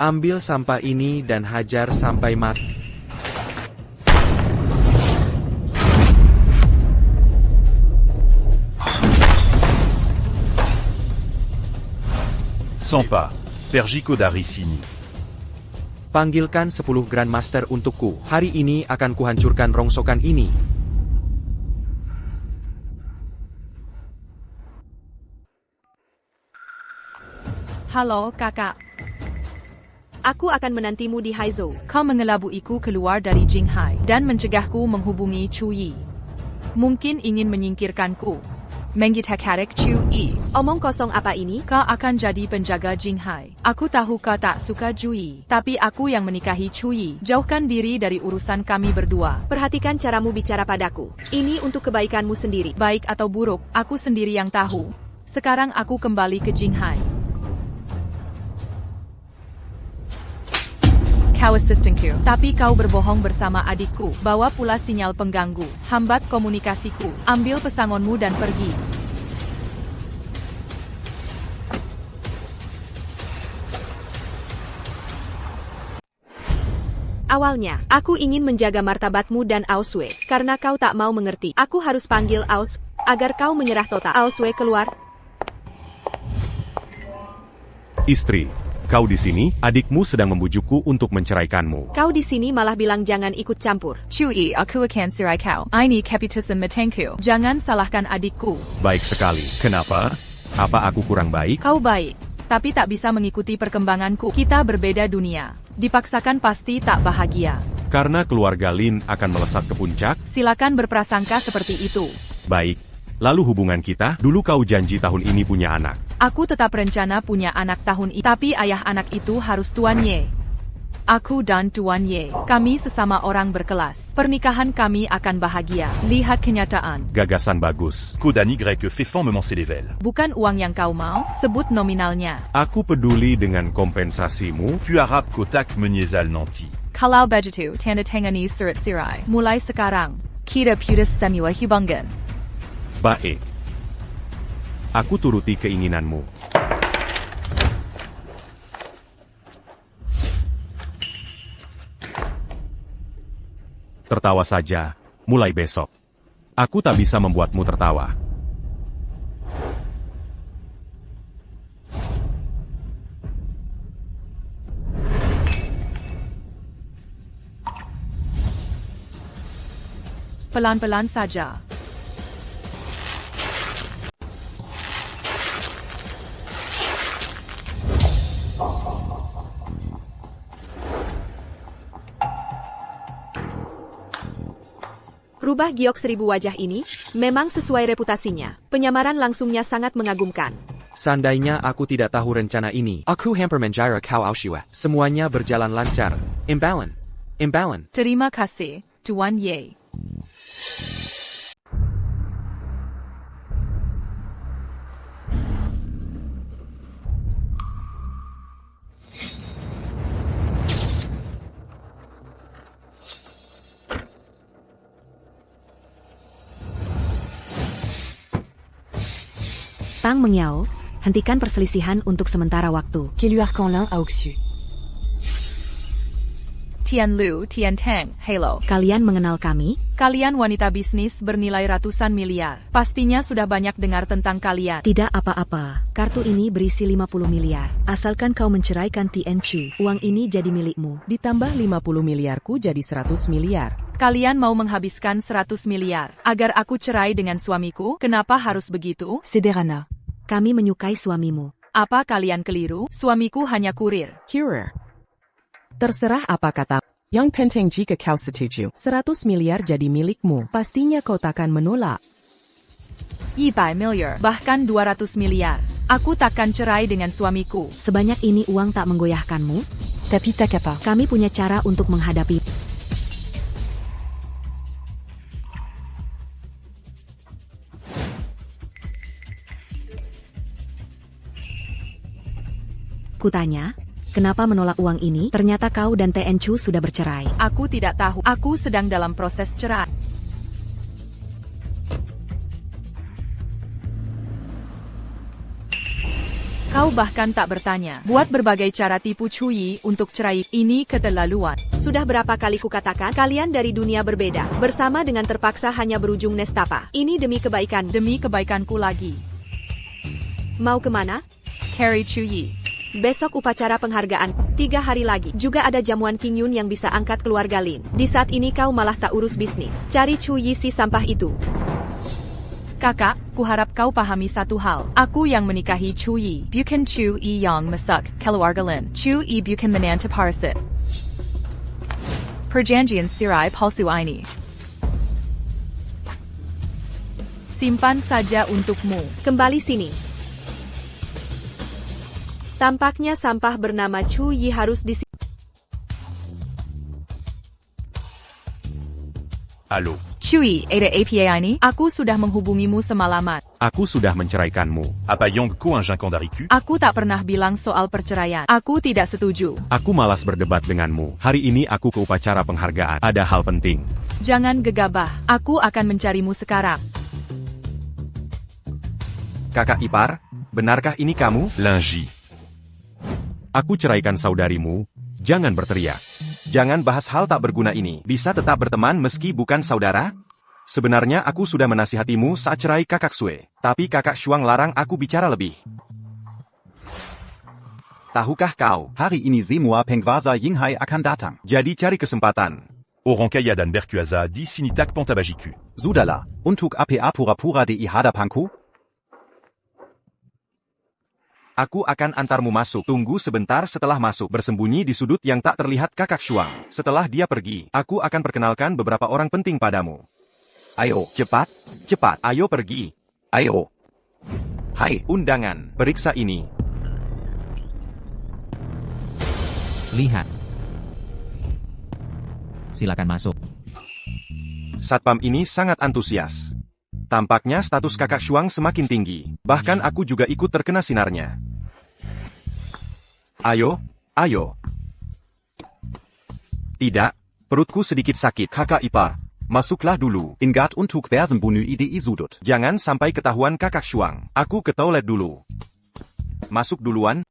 Ambil sampah ini dan hajar sampai mati. Sampa, Perjiko dari sini. Panggilkan 10 Grandmaster untukku. Hari ini akan kuhancurkan rongsokan ini. Halo, kakak. Aku akan menantimu di Haizhou. Kau mengelabuiku keluar dari Jinghai dan mencegahku menghubungi Chu Yi. Mungkin ingin menyingkirkanku. Menggitak-hadik Chu Yi. Omong kosong apa ini? Kau akan jadi penjaga Jinghai. Aku tahu kau tak suka Chu Yi, tapi aku yang menikahi Chu Yi. Jauhkan diri dari urusan kami berdua. Perhatikan caramu bicara padaku. Ini untuk kebaikanmu sendiri. Baik atau buruk, aku sendiri yang tahu. Sekarang aku kembali ke Jinghai. Kau asistenku, tapi kau berbohong bersama adikku. Bawa pula sinyal pengganggu. Hambat komunikasiku. Ambil pesangonmu dan pergi. Awalnya, aku ingin menjaga martabatmu dan Aoswei. Karena kau tak mau mengerti. Aku harus panggil Aoswei agar kau menyerah total. Aoswei keluar. Istri, kau di sini? Adikmu sedang membujukku untuk menceraikanmu. Kau di sini malah bilang jangan ikut campur. Chu Yi, aku akan cerai kau. Ini keputusan matangku. Jangan salahkan adikku. Baik sekali. Kenapa? Apa aku kurang baik? Kau baik, tapi tak bisa mengikuti perkembanganku. Kita berbeda dunia. Dipaksakan pasti tak bahagia. Karena keluarga Lin akan melesat ke puncak? Silakan berprasangka seperti itu. Baik. Lalu hubungan kita? Dulu kau janji tahun ini punya anak. Aku tetap rencana punya anak tahun ini, tapi ayah anak itu harus Tuan Ye. Aku dan Tuan Ye, kami sesama orang berkelas. Pernikahan kami akan bahagia. Lihat kenyataan. Gagasan bagus. Kodani grec Féfan me mancer les velles. Bukan uang yang kau mau, sebut nominalnya. Aku peduli dengan kompensasimu. Puis arabe kotak menyesal nanti. Kalau begitu, tanda tangani surat sirai. Mulai sekarang, kita putus semua hubungan. Baik. Aku turuti keinginanmu. Tertawa saja, mulai besok. Aku tak bisa membuatmu tertawa. Pelan-pelan saja. Rubah giok 1000 wajah ini, memang sesuai reputasinya. Penyamaran langsungnya sangat mengagumkan. Seandainya aku tidak tahu rencana ini, aku hampir menjara kau Aoswei. Semuanya berjalan lancar. Imbalan. Terima kasih, Tuan Ye. Tang Mengyao, hentikan perselisihan untuk sementara waktu. Keluarkan l'un à Oxu. Tian Lu, Tian Tang, hello. Kalian mengenal kami? Kalian wanita bisnis bernilai ratusan miliar. Pastinya sudah banyak dengar tentang kalian. Tidak apa-apa, kartu ini berisi 50 miliar. Asalkan kau menceraikan Tian Chu, uang ini jadi milikmu. Ditambah 50 miliarku jadi 100 miliar. Kalian mau menghabiskan 100 miliar agar aku cerai dengan suamiku? Kenapa harus begitu? Sederhana. Kami menyukai suamimu. Apa kalian keliru? Suamiku hanya kurir. Curer. Terserah apa kata. Yang penting jika kau setuju, 100 miliar jadi milikmu. Pastinya kau takkan menolak. 100 miliar, bahkan 200 miliar. Aku takkan cerai dengan suamiku. Sebanyak ini uang tak menggoyahkanmu? Tapi tak apa. Kami punya cara untuk menghadapi. Kutanya, kenapa menolak uang ini? Ternyata kau dan Tian Chu sudah bercerai. Aku tidak tahu. Aku sedang dalam proses cerai. Kau bahkan tak bertanya. Buat berbagai cara tipu Chuyi untuk cerai. Ini keterlaluan. Sudah berapa kali kukatakan, kalian dari dunia berbeda. Bersama dengan terpaksa hanya berujung nestapa. Ini demi kebaikan. Demi kebaikanku lagi. Mau kemana? Carry Chuyi. Besok upacara penghargaan. 3 hari lagi. Juga ada jamuan King Yun yang bisa angkat keluarga Lin. Di saat ini kau malah tak urus bisnis. Cari Chuyi si sampah itu. Kakak, kuharap kau pahami satu hal. Aku yang menikahi Chuyi. Bukan Chuyi yang masak keluarga Lin. Chuyi bukan menantu parasit. Perjanjian sirai palsu ini. Simpan saja untukmu. Kembali sini. Tampaknya sampah bernama Chuyi harus Allô. Chuyi, ada APA ini? Aku sudah menghubungimu semalaman. Aku sudah menceraikanmu. Apa Yong Ko un Jinkon d'Ariku? Aku tak pernah bilang soal perceraian. Aku tidak setuju. Aku malas berdebat denganmu. Hari ini aku ke upacara penghargaan. Ada hal penting. Jangan gegabah. Aku akan mencarimu sekarang. Kakak ipar, benarkah ini kamu? Linji. Aku ceraikan saudarimu. Jangan berteriak. Jangan bahas hal tak berguna ini. Bisa tetap berteman meski bukan saudara? Sebenarnya aku sudah menasihatimu saat cerai kakak Sue. Tapi kakak Shuang larang aku bicara lebih. Tahukah kau, hari ini semua pengwasa Yinghai akan datang. Jadi cari kesempatan. Orang kaya dan berkuasa di sini tak pontabajiku. Sudahlah, untuk apa pura-pura di hadapanku? Aku akan antarmu masuk. Tunggu sebentar setelah masuk. Bersembunyi di sudut yang tak terlihat kakak Shuang. Setelah dia pergi, aku akan perkenalkan beberapa orang penting padamu. Ayo, cepat, cepat. Ayo pergi. Ayo. Hai, undangan. Periksa ini. Lihat. Silakan masuk. Satpam ini sangat antusias. Tampaknya status kakak Shuang semakin tinggi. Bahkan aku juga ikut terkena sinarnya. Ayo, ayo. Tidak, perutku sedikit sakit. Kakak ipar, masuklah dulu. Ingat untuk bersembunyi di sudut. Jangan sampai ketahuan kakak Shuang. Aku ke toilet dulu. Masuk duluan.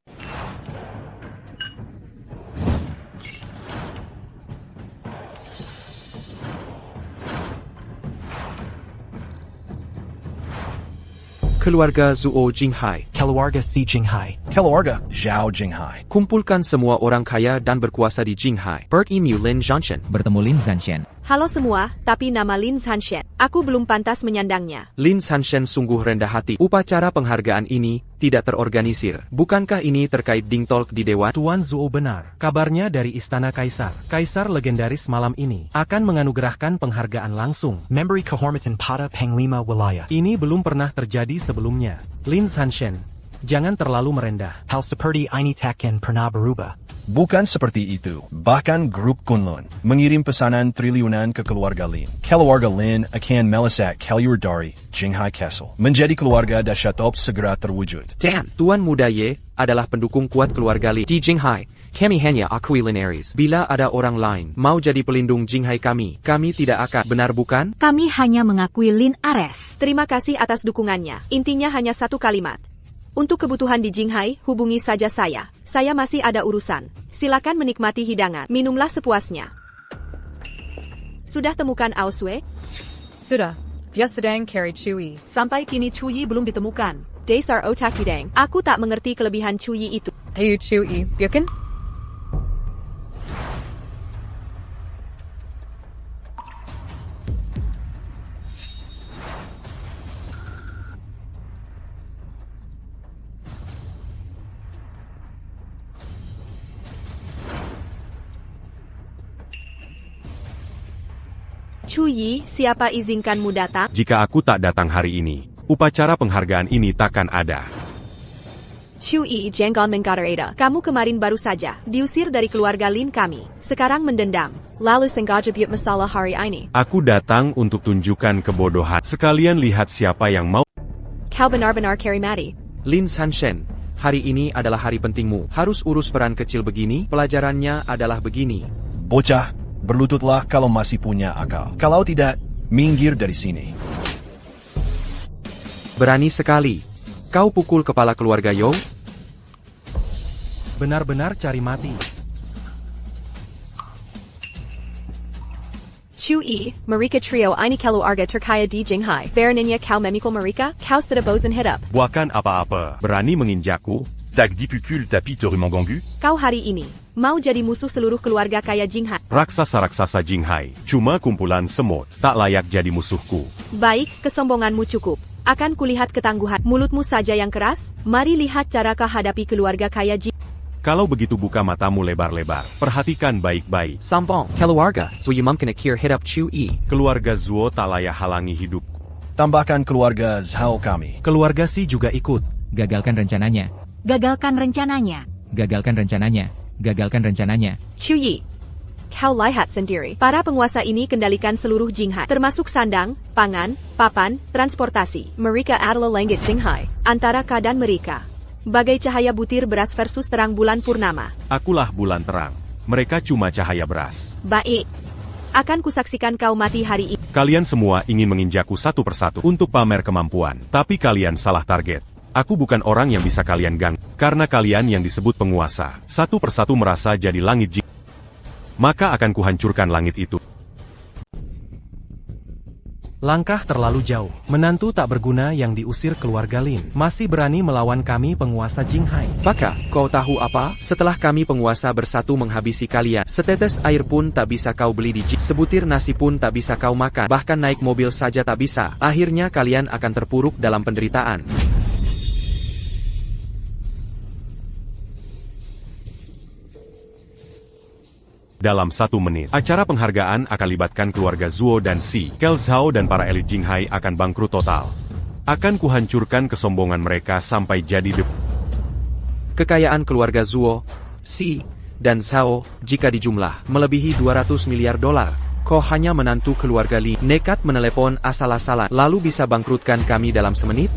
Keluarga Zuo Jinghai. Keluarga Si Jinghai. Keluarga Zhao Jinghai. Kumpulkan semua orang kaya dan berkuasa di Jinghai. Bertemu Lin Zhanshen. Bertemu Lin Zhanshen. Halo semua, tapi nama Lin Zhanshen. Aku belum pantas menyandangnya. Lin Zhanshen sungguh rendah hati. Upacara penghargaan ini tidak terorganisir. Bukankah ini terkait Ding Tolk di Dewan? Tuan Zuo benar. Kabarnya dari Istana Kaisar. Kaisar legendaris malam ini akan menganugerahkan penghargaan langsung. Memberi kehormatan pada Panglima Wilayah. Ini belum pernah terjadi sebelumnya. Lin Zhanshen, jangan terlalu merendah. Hal seperti ini takkan pernah berubah. Bukan seperti itu. Bahkan grup Kunlun mengirim pesanan triliunan ke keluarga Lin. Keluarga Lin akan melesak keluar dari Jinghai Castle. Menjadi keluarga dahsyat segera terwujud. Dan Tuan Muda Ye adalah pendukung kuat keluarga Lin di Jinghai. Kami hanya akui Lin Aries. Bila ada orang lain mau jadi pelindung Jinghai kami tidak akan. Benar bukan? Kami hanya mengakui Lin Ares. Terima kasih atas dukungannya. Intinya hanya satu kalimat. Untuk kebutuhan di Jinghai, hubungi saja saya. Saya masih ada urusan. Silakan menikmati hidangan. Minumlah sepuasnya. Sudah temukan Aosue? Sudah. Dia sedang carry Chuyi. Sampai kini Chuyi belum ditemukan. Dasar otak hidang. Aku tak mengerti kelebihan Chuyi itu. Ayo Chuyi, bukan? Chuyi, siapa izinkanmu datang? Jika aku tak datang hari ini, upacara penghargaan ini takkan ada. Chuyi Jenggon Mengkadarada. Kamu kemarin baru saja diusir dari keluarga Lin kami. Sekarang mendendam. Lalu sengaja buat masalah hari ini. Aku datang untuk tunjukkan kebodohan. Sekalian lihat siapa yang mau. Kau benar-benar carry mati. Lin Zhanshen, hari ini adalah hari pentingmu. Harus urus peran kecil begini? Pelajarannya adalah begini. Bocah, berlututlah kalau masih punya akal. Kalau tidak, minggir dari sini. Berani sekali. Kau pukul kepala keluarga Yo? Benar-benar cari mati. Chui, mereka trio ini keluarga terkaya di Jinghai. Beraninya kau memikul mereka? Kau sudah bosan hidup. Bukan apa-apa. Berani menginjakku? Tac dipukul tapi te rumanganggu? Kau hari ini mau jadi musuh seluruh keluarga kaya Jinghai. Raksasa-raksasa Jinghai. Cuma kumpulan semut. Tak layak jadi musuhku. Baik, kesombonganmu cukup. Akan kulihat ketangguhan mulutmu saja yang keras. Mari lihat cara kau hadapi keluarga kaya Jinghai. Kalau begitu buka matamu lebar-lebar. Perhatikan baik-baik. Sambong, keluarga, Zuyumam kena kir hidap Chui. Keluarga Zuo tak layak halangi hidupku. Tambahkan keluarga Zhao kami. Keluarga Si juga ikut. Gagalkan rencananya. Gagalkan rencananya. Gagalkan rencananya. Gagalkan rencananya. Chui, kau lihat sendiri. Para penguasa ini kendalikan seluruh Jinghai, termasuk sandang, pangan, papan, transportasi. Mereka adalah langit Jinghai. Antara keadaan mereka, bagai cahaya butir beras versus terang bulan purnama. Akulah bulan terang. Mereka cuma cahaya beras. Baik. Akan kusaksikan kau mati hari ini. Kalian semua ingin menginjakku satu persatu untuk pamer kemampuan. Tapi kalian salah target. Aku bukan orang yang bisa kalian ganggu. Karena kalian yang disebut penguasa, satu persatu merasa jadi langit Jinghai. Maka akan kuhancurkan langit itu. Langkah terlalu jauh. Menantu tak berguna yang diusir keluarga Lin. Masih berani melawan kami penguasa Jinghai. Baka, kau tahu apa? Setelah kami penguasa bersatu menghabisi kalian, setetes air pun tak bisa kau beli di Jinghai. Sebutir nasi pun tak bisa kau makan. Bahkan naik mobil saja tak bisa. Akhirnya kalian akan terpuruk dalam penderitaan. Dalam 1 menit, acara penghargaan akan libatkan keluarga Zuo dan Si. Kel Zhao dan para elit Jinghai akan bangkrut total. Akan kuhancurkan kesombongan mereka sampai jadi debu. Kekayaan keluarga Zuo, Si, dan Zhao, jika dijumlah, melebihi 200 miliar dolar. Kau hanya menantu keluarga Li, nekat menelepon asal-asalan, lalu bisa bangkrutkan kami dalam semenit?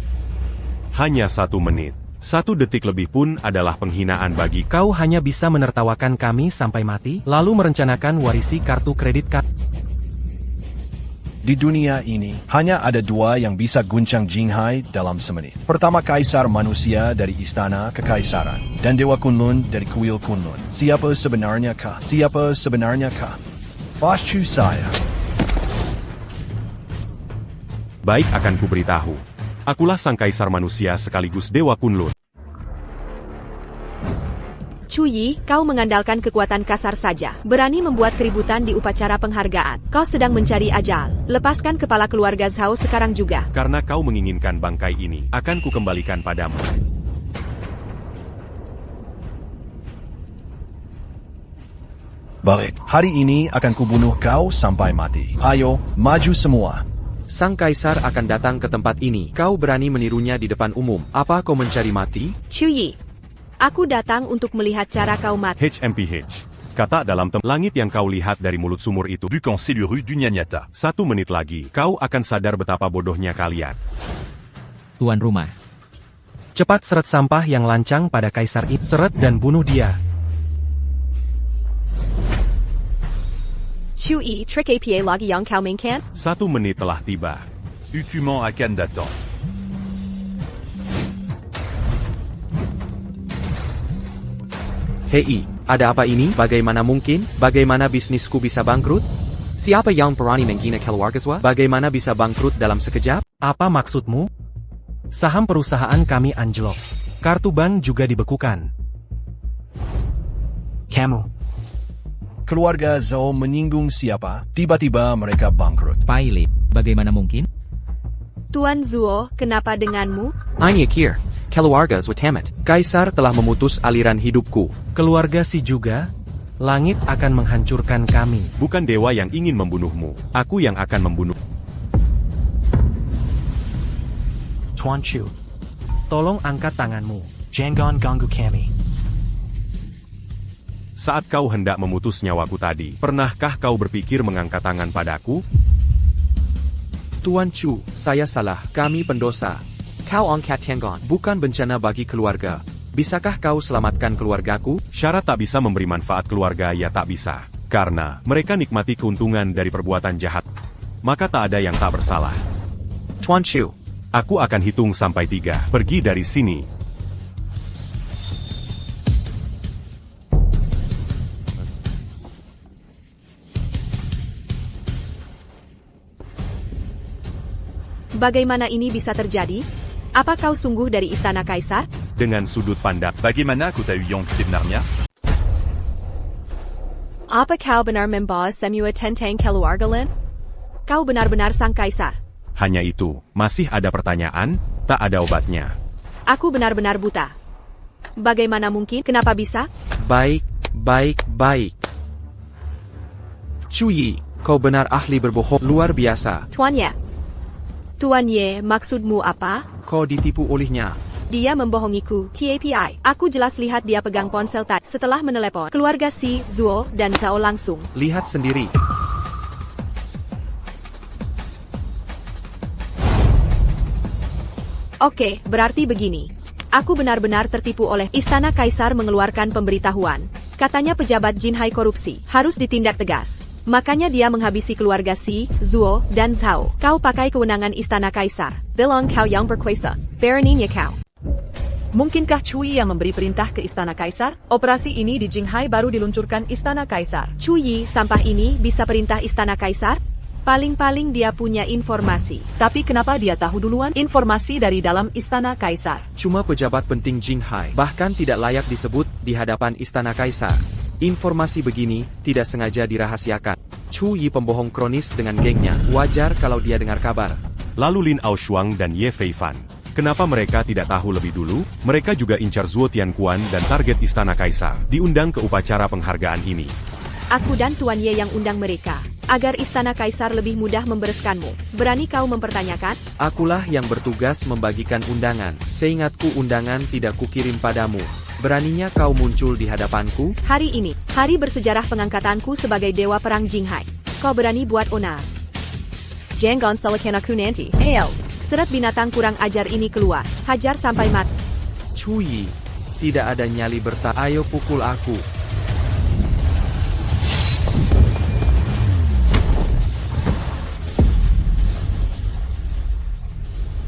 Hanya 1 menit. 1 detik lebih pun adalah penghinaan bagi Kau hanya bisa menertawakan kami sampai mati, lalu merencanakan warisi kartu kredit kami. Di dunia ini, hanya ada 2 yang bisa guncang Jinghai dalam semenit. Pertama, Kaisar Manusia dari Istana Kekaisaran, dan Dewa Kunlun dari Kuil Kunlun. Siapa sebenarnya kah? Siapa sebenarnya kah? Pascu saya. Baik, akan kuberitahu. Akulah sang Kaisar Manusia sekaligus Dewa Kunlun. Chui, kau mengandalkan kekuatan kasar saja. Berani membuat keributan di upacara penghargaan. Kau sedang mencari ajal. Lepaskan kepala keluarga Zhao sekarang juga. Karena kau menginginkan bangkai ini, akan kukembalikan padamu. Baik, hari ini akan kubunuh kau sampai mati. Ayo, maju semua. Sang kaisar akan datang ke tempat ini. Kau berani menirunya di depan umum. Apa kau mencari mati? Chui, aku datang untuk melihat cara kau mati. HMPH. Kata dalam langit yang kau lihat dari mulut sumur itu. Bukan Seluru Dunyanyata. 1 menit lagi, kau akan sadar betapa bodohnya kalian. Tuan rumah. Cepat seret sampah yang lancang pada kaisar itu. Seret dan bunuh dia. Chui, trik apa lagi yang kau mainkan? 1 menit telah tiba. Hukuman akan datang. Hei, ada apa ini? Bagaimana mungkin? Bagaimana bisnisku bisa bangkrut? Siapa yang berani menghina keluarga Zhao? Bagaimana bisa bangkrut dalam sekejap? Apa maksudmu? Saham perusahaan kami anjlok. Kartu bank juga dibekukan. Kamu. Keluarga Zhao menyinggung siapa? Tiba-tiba mereka bangkrut. Paile, bagaimana mungkin? Tuan Zuo, kenapa denganmu? Ini akhir. Keluarga Zhao tamat. Kaisar telah memutus aliran hidupku. Keluarga Si juga, langit akan menghancurkan kami. Bukan dewa yang ingin membunuhmu. Aku yang akan membunuh. Tuan Chu, tolong angkat tanganmu. Jangan ganggu kami. Saat kau hendak memutus nyawaku tadi, pernahkah kau berpikir mengangkat tangan padaku? Tuan Chu, saya salah. Kami pendosa. Kau angkat tangan, bukan bencana bagi keluarga. Bisakah kau selamatkan keluargaku? Syarat tak bisa memberi manfaat keluarga ya tak bisa. Karena mereka nikmati keuntungan dari perbuatan jahat. Maka tak ada yang tak bersalah. Tuan Chu, aku akan hitung sampai 3. Pergi dari sini. Bagaimana ini bisa terjadi? Apa kau sungguh dari Istana Kaisar? Dengan sudut pandang, Bagaimana aku tahu Yang sebenarnya? Apa kau benar membawa semua tentang keluarga Lin? Kau benar-benar sang kaisar. hanya itu, masih ada pertanyaan, tak ada obatnya. Aku benar-benar buta. Bagaimana mungkin? Kenapa bisa? Baik. Chu Yi, kau benar ahli berbohong luar biasa. Tuan Ye, maksudmu apa? Kau ditipu olehnya. Dia membohongiku. TAPI. Aku jelas lihat dia pegang ponsel tadi. Setelah menelepon keluarga Si, Zuo, dan Zhao langsung. Lihat sendiri. Oke, berarti begini. Aku benar-benar tertipu oleh Istana Kaisar mengeluarkan pemberitahuan. Katanya pejabat Jinhai korupsi, harus ditindak tegas. Makanya dia menghabisi keluarga Si, Zuo, dan Zhao. Kau pakai kewenangan Istana Kaisar. Bilang kau yang berkuasa. Beraninya kau. Mungkinkah Cui yang memberi perintah ke Istana Kaisar? Operasi ini di Jinghai baru diluncurkan Istana Kaisar. Cui, sampah ini bisa perintah Istana Kaisar? Paling-paling dia punya informasi. Tapi kenapa dia tahu duluan informasi dari dalam Istana Kaisar? Cuma pejabat penting Jinghai, bahkan tidak layak disebut di hadapan Istana Kaisar. Informasi begini tidak sengaja dirahasiakan. Chu Yi pembohong kronis dengan gengnya. Wajar kalau dia dengar kabar. Lalu Lin Aoshuang dan Ye Feifan. Kenapa mereka tidak tahu lebih dulu? Mereka juga incar Zuo Tianquan dan target Istana Kaisar. Diundang ke upacara penghargaan ini. Aku dan Tuan Ye yang undang mereka. Agar Istana Kaisar lebih mudah membereskanmu. Berani kau mempertanyakan? Akulah yang bertugas membagikan undangan. Seingatku undangan tidak kukirim padamu. Beraninya kau muncul di hadapanku? Hari ini, hari bersejarah pengangkatanku sebagai Dewa Perang Jinghai. Kau berani buat onar? Jangan salahkan aku nanti. Seret binatang kurang ajar ini keluar. Hajar sampai mati. Chu Yi, tidak ada nyali ayo pukul aku.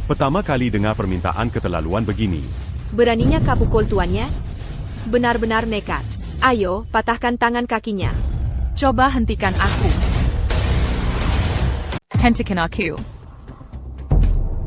Pertama kali dengar permintaan keterlaluan begini. Beraninya kau pukul tuannya? Benar-benar nekat. Ayo, patahkan tangan kakinya. Coba hentikan aku. Hentikan aku.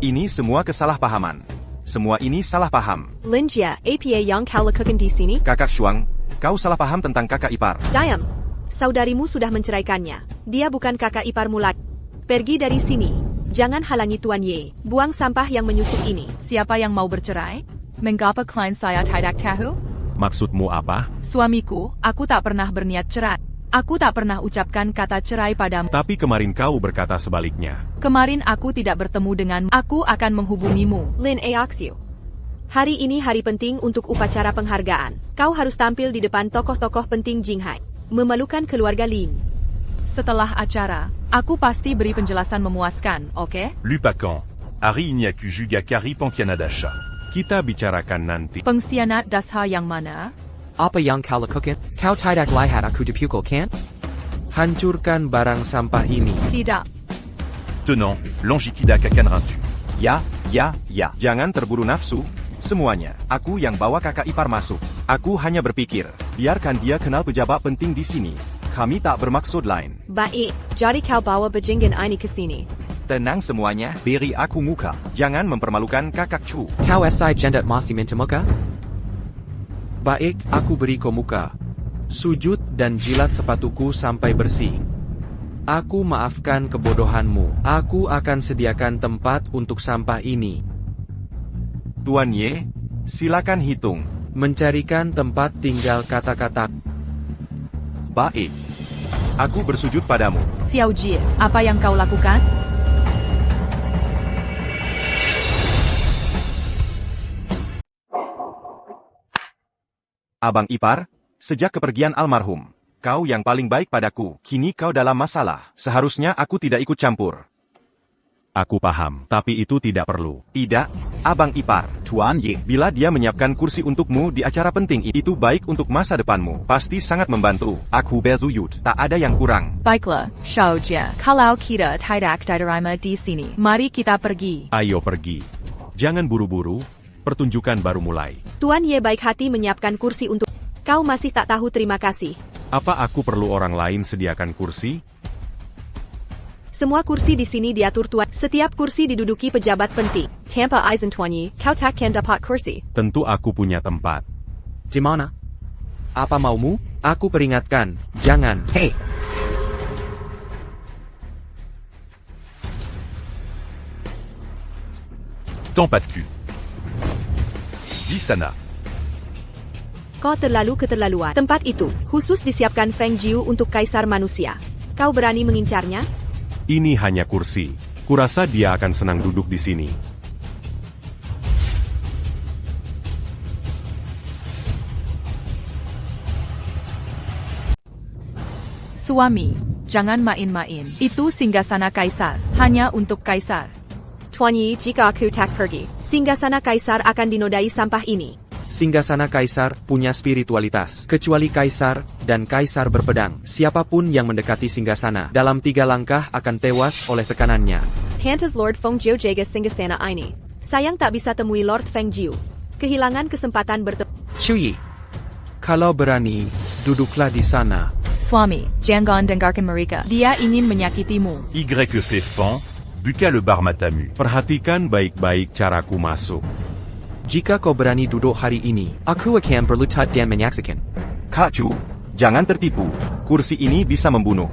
Ini semua kesalahpahaman. Semua ini salah paham. Lin Jia, apa yang kau lakukan di sini? Kakak Shuang, kau salah paham tentang kakak ipar. Diam. Saudarimu sudah menceraikannya. Dia bukan kakak iparmu lagi. Pergi dari sini. Jangan halangi Tuan Ye. Buang sampah yang menyusup ini. Siapa yang mau bercerai? Mengapa klien saya tidak tahu? Maksudmu apa? Suamiku, aku tak pernah berniat cerai. Aku tak pernah ucapkan kata cerai padamu. Tapi kemarin kau berkata sebaliknya. Kemarin aku tidak bertemu denganmu. Aku akan menghubungimu. Lin Aoxiu. Hari ini hari penting untuk upacara penghargaan. Kau harus tampil di depan tokoh-tokoh penting Jinghai. Memalukan keluarga Lin. Setelah acara, aku pasti beri penjelasan memuaskan, oke? Lupakan. Ari Inyaku juga Kari Pengkhianat. Kita bicarakan nanti. Pengkhianat dasar yang mana? Apa yang kau lakukan? Kau tidak lihat aku dipukul kan? Hancurkan barang sampah ini. Tidak. Tenant, Longitidak akan rantu. Ya. Jangan terburu nafsu. Semuanya, aku yang bawa kakak ipar masuk. Aku hanya berpikir, biarkan dia kenal pejabat penting di sini. Kami tak bermaksud lain. Baik, jadi kau bawa bajingan ini ke sini. Tenang semuanya, beri aku muka. Jangan mempermalukan kakak Chu. Kau SI jendat masih minta muka? Baik, aku beri kau muka. Sujud dan jilat sepatuku sampai bersih. Aku maafkan kebodohanmu. Aku akan sediakan tempat untuk sampah ini. Tuan Ye, silakan hitung. Mencarikan tempat tinggal kata-kata. Baik. Aku bersujud padamu. Xiao Jie, apa yang kau lakukan? Abang ipar, sejak kepergian almarhum, kau yang paling baik padaku. Kini kau dalam masalah. Seharusnya aku tidak ikut campur. Aku paham, tapi itu tidak perlu. Tidak, Abang ipar. Tuan Ye, bila dia menyiapkan kursi untukmu di acara penting itu baik untuk masa depanmu. Pasti sangat membantu. Aku bersujud, tak ada yang kurang. Baiklah, Xiao Jie. Kalau kita tidak diterima di sini, mari kita pergi. Ayo pergi. Jangan buru-buru, pertunjukan baru mulai. Tuan Ye baik hati menyiapkan kursi untuk... Kau masih tak tahu terima kasih. Apa aku perlu orang lain sediakan kursi? Semua kursi di sini diatur tuan. Setiap kursi diduduki pejabat penting. Tanpa izin tuannya, kau takkan dapat kursi. Tentu aku punya tempat. Di mana? Apa maumu? Aku peringatkan, jangan. Hei! Temps pas de cul. Dis Sana. Kau terlalu keterlaluan. Tempat itu khusus disiapkan Feng Jiu untuk kaisar manusia. Kau berani mengincarnya? Ini hanya kursi. Kurasa dia akan senang duduk di sini. Suami, jangan main-main. Itu singgasana kaisar, hanya untuk kaisar. Tuanyi, jika aku tak pergi, singgasana kaisar akan dinodai sampah ini. Singgasana kaisar punya spiritualitas. Kecuali kaisar dan kaisar berpedang, siapapun yang mendekati singgasana dalam 3 langkah akan tewas oleh tekanannya. Pantas Lord Feng Jiu jaga singgasana ini. Sayang tak bisa temui Lord Feng Jiu. Kehilangan kesempatan bertemu. Chuyi, kalau berani, duduklah di sana. Suami, jangan dengarkan mereka. Dia ingin menyakitimu. Y fait fan, Buka le bar matamu. Perhatikan baik-baik caraku masuk. Jika kau berani duduk hari ini, aku akan berlutut dan menyaksikan. Kak Chu, jangan tertipu. Kursi ini bisa membunuh.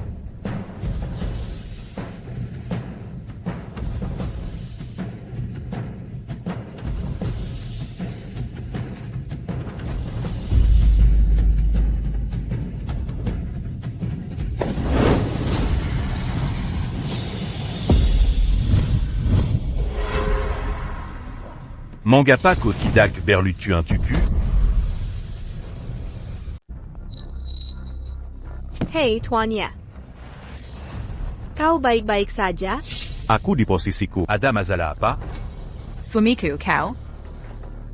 Mangapa Kotidak berlutu un tuku. Hei tuannya. Kau baik-baik saja? Aku di posisiku. Ada masalah apa? Suamiku, kau?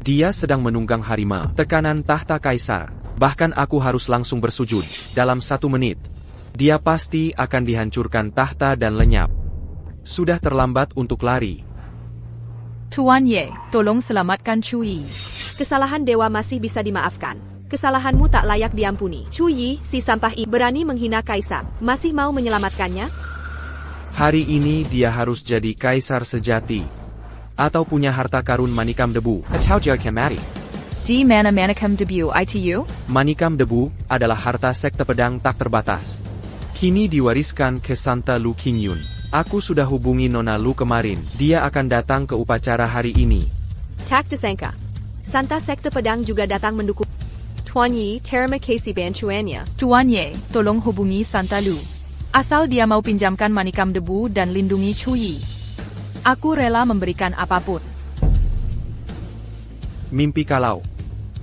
Dia sedang menunggang harimau. Tekanan tahta kaisar. Bahkan aku harus langsung bersujud. Dalam 1 menit. Dia pasti akan dihancurkan tahta dan lenyap. Sudah terlambat untuk lari. Tuan Ye, tolong selamatkan Chuyi. Kesalahan dewa masih bisa dimaafkan. Kesalahanmu tak layak diampuni. Chuyi, si sampah ini berani menghina kaisar. Masih mau menyelamatkannya? Hari ini dia harus jadi kaisar sejati. Atau punya harta karun manikam debu. Atau jaga mati. Di mana manikam debu itu? Manikam debu adalah harta sekte pedang tak terbatas. Kini diwariskan ke Santa Lu Qingyun. Aku sudah hubungi Nona Lu kemarin. Dia akan datang ke upacara hari ini. Tak disangka. Santa Sekte Pedang juga datang mendukung. Tuan Yi, terima kasih bantuannya. Tuan Ye, tolong hubungi Santa Lu. Asal dia mau pinjamkan manikam debu dan lindungi Chuyi. Aku rela memberikan apapun. Mimpi kalau.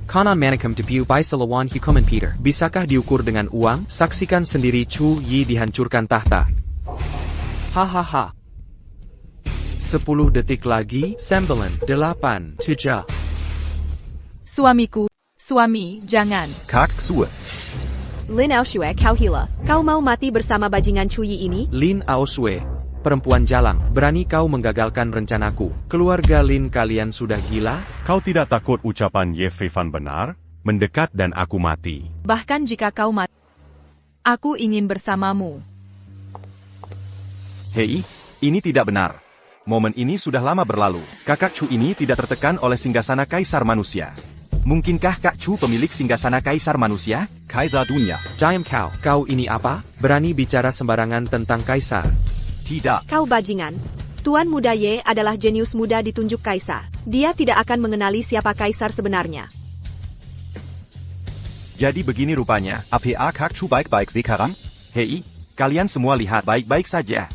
Kanan manikam debu by Selawan Hukuman Peter. Bisakah diukur dengan uang? Saksikan sendiri Chu Yi dihancurkan tahta. Hahaha. 10 detik lagi. 9, 8, 7. Suamiku. Suami, jangan. Kak Sue. Lin Aoshue, kau hila. Kau mau mati bersama bajingan Chuyi ini? Lin Aosue. Perempuan jalang. Berani kau menggagalkan rencanaku. Keluarga Lin kalian sudah gila? Kau tidak takut ucapan Ye Feifan benar? Mendekat dan aku mati. Bahkan jika kau mati, aku ingin bersamamu. Hei, ini tidak benar. Momen ini sudah lama berlalu. Kakak Chu ini tidak tertekan oleh singgasana kaisar manusia. Mungkinkah Kak Chu pemilik singgasana kaisar manusia? Kaisar dunia. Diam kau ini apa? Berani bicara sembarangan tentang kaisar? Tidak. Kau bajingan. Tuan Muda Ye adalah jenius muda ditunjuk kaisar. Dia tidak akan mengenali siapa kaisar sebenarnya. Jadi begini rupanya. Apa Kak Chu baik-baik sekarang? Hei, kalian semua lihat baik-baik saja.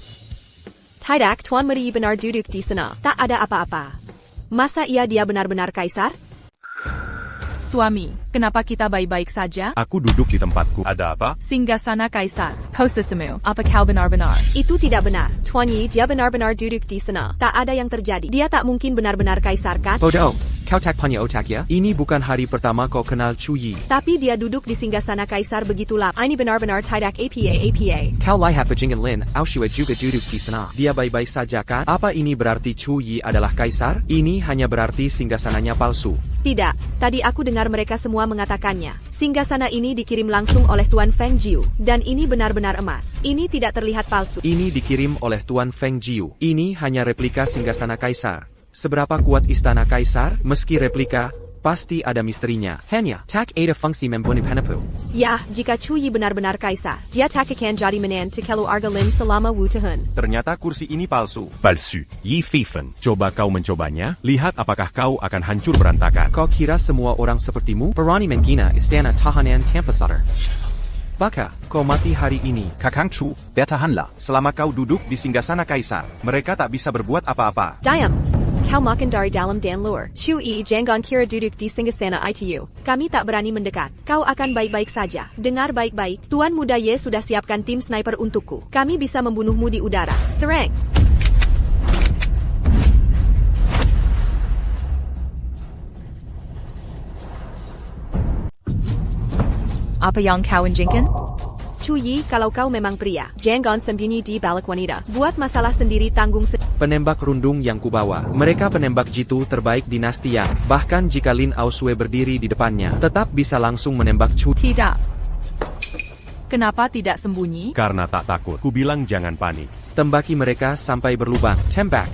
Tidak, Tuan Meri benar duduk di sana. Tak ada apa-apa. Masa dia benar-benar kaisar? Suami, kenapa kita baik-baik saja? Aku duduk di tempatku. Ada apa? Singgasana kaisar. Posisimu, apa kau benar-benar? Itu tidak benar. Tuan Yi, dia benar-benar duduk di sana. Tak ada yang terjadi. Dia tak mungkin benar-benar kaisar kan? Bodoh. Kau tak punya otak ya? Ini bukan hari pertama kau kenal Chu Yi. Tapi dia duduk di singgasana kaisar begitu lama. Ini benar-benar tidak apa. Kau lihat Bajingan Lin, Aushue juga duduk di sana. Dia baik-baik saja kan? Apa ini berarti Chu Yi adalah kaisar? Ini hanya berarti singgasananya palsu. Tidak, tadi aku dengar mereka semua mengatakannya. Singgasana ini dikirim langsung oleh Tuan Feng Jiu, dan ini benar-benar emas. Ini tidak terlihat palsu. Ini dikirim oleh Tuan Feng Jiu. Ini hanya replika singgasana kaisar. Seberapa kuat istana kaisar? Meski replika, pasti ada misterinya. Hanya, tak ada fungsi membunuh penepu. Ya, jika Chu Yi benar-benar kaisar, dia tak akan jadi menantu keluarga Lin selama Wu Tahun. Ternyata kursi ini palsu. Palsu. Yi Fifen. Coba kau mencobanya, lihat apakah kau akan hancur berantakan. Kau kira semua orang sepertimu? Berani menghina istana tahanan tanpa sadar. Baka, kau mati hari ini. Kakang Chu, bertahanlah. Selama kau duduk di singgasana kaisar, mereka tak bisa berbuat apa-apa. Diam. Kau makan dari dalam dan luar. Chu Yi jangan kira duduk di singgasana itu. Kami tak berani mendekat. Kau akan baik-baik saja. Dengar baik-baik, Tuan Muda Ye sudah siapkan tim sniper untukku. Kami bisa membunuhmu di udara. Serang! Apa yang kau inginkan? Chu Yi, kalau kau memang pria, jangan sembunyi di balik wanita. Buat masalah sendiri tanggung Penembak rundung yang kubawa. Mereka penembak jitu terbaik dinasti Yang. Bahkan jika Lin Aushue berdiri di depannya, tetap bisa langsung menembak Chu. Tidak. Kenapa tidak sembunyi? Karena tak takut. Ku bilang jangan panik. Tembaki mereka sampai berlubang. Tembak.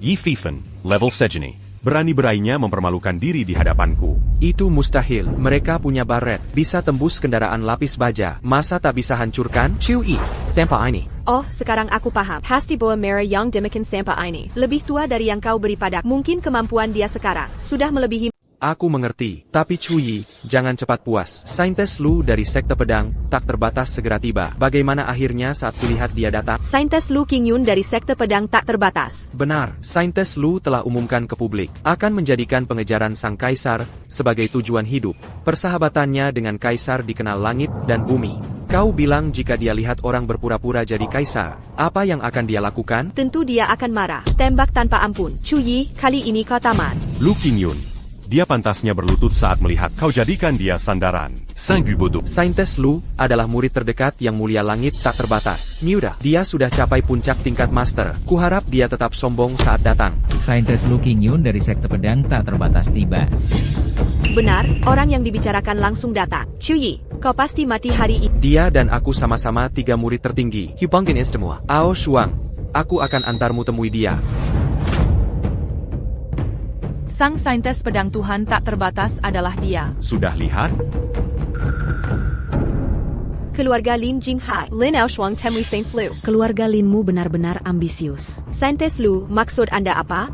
Yi Fifen. Level Sejeni. Berani-beraninya mempermalukan diri di hadapanku. Itu mustahil. Mereka punya baret. Bisa tembus kendaraan lapis baja. Masa tak bisa hancurkan? Chu Yi. Sampai ini. Oh, sekarang aku paham. Pasti boa merah yang demikian sampai ini. Lebih tua dari yang kau beri padaku. Mungkin kemampuan dia sekarang sudah melebihi. Aku mengerti, tapi Chu Yi, jangan cepat puas. Saintes Lu dari Sekte Pedang, tak terbatas segera tiba. Bagaimana akhirnya saat kulihat dia datang? Saintes Lu Qingyun dari Sekte Pedang tak terbatas. Benar, Saintes Lu telah umumkan ke publik, akan menjadikan pengejaran sang kaisar sebagai tujuan hidup. Persahabatannya dengan kaisar dikenal langit dan bumi. Kau bilang jika dia lihat orang berpura-pura jadi kaisar, apa yang akan dia lakukan? Tentu dia akan marah. Tembak tanpa ampun. Chu Yi, kali ini kau tamat. Lu Qingyun. Dia pantasnya berlutut saat melihat kau jadikan dia sandaran. Saint Gubodo. Saintes Lu adalah murid terdekat yang mulia langit tak terbatas. Miuda, dia sudah capai puncak tingkat master. Kuharap dia tetap sombong saat datang. Saintes Lu Qingyun dari Sekte Pedang tak terbatas tiba. Benar, orang yang dibicarakan langsung datang. Chu Yi, kau pasti mati hari ini. Dia dan aku sama-sama 3 murid tertinggi. Hubungin istemua. Ao Shuang, aku akan antarmu temui dia. Sang saintes pedang Tuhan tak terbatas adalah dia. Sudah lihat? Keluarga Lin Jinghai, Lin Aoshuang temui Saints Lu. Keluarga Linmu benar-benar ambisius. Saintes Lu, maksud Anda apa?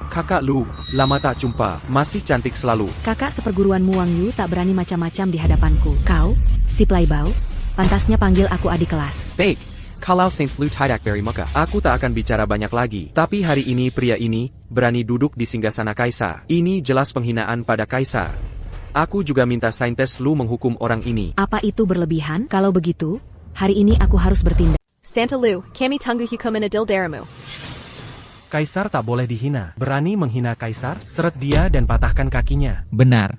Kakak Lu, lama tak jumpa, masih cantik selalu. Kakak seperguruanmu Wang Yu tak berani macam-macam di hadapanku. Kau, si playboy, pantasnya panggil aku adik kelas. Baik, kalau Saints Lu tidak beri muka, aku tak akan bicara banyak lagi. Tapi hari ini pria ini berani duduk di singgasana kaisar. Ini jelas penghinaan pada kaisar. Aku juga minta Saintes Lu menghukum orang ini. Apa itu berlebihan? Kalau begitu, hari ini aku harus bertindak. Santa Lu, kami tunggu hukuman adil darimu. Kaisar tak boleh dihina. Berani menghina kaisar, seret dia dan patahkan kakinya. Benar.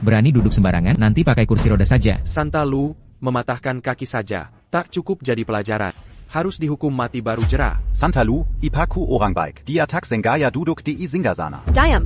Berani duduk sembarangan, nanti pakai kursi roda saja. Santa Lu, mematahkan kaki saja. Tak cukup jadi pelajaran. Harus dihukum mati baru jerah. Santa Lu, ipaku orang baik. Dia tak sengaja duduk di singgasana. Diam.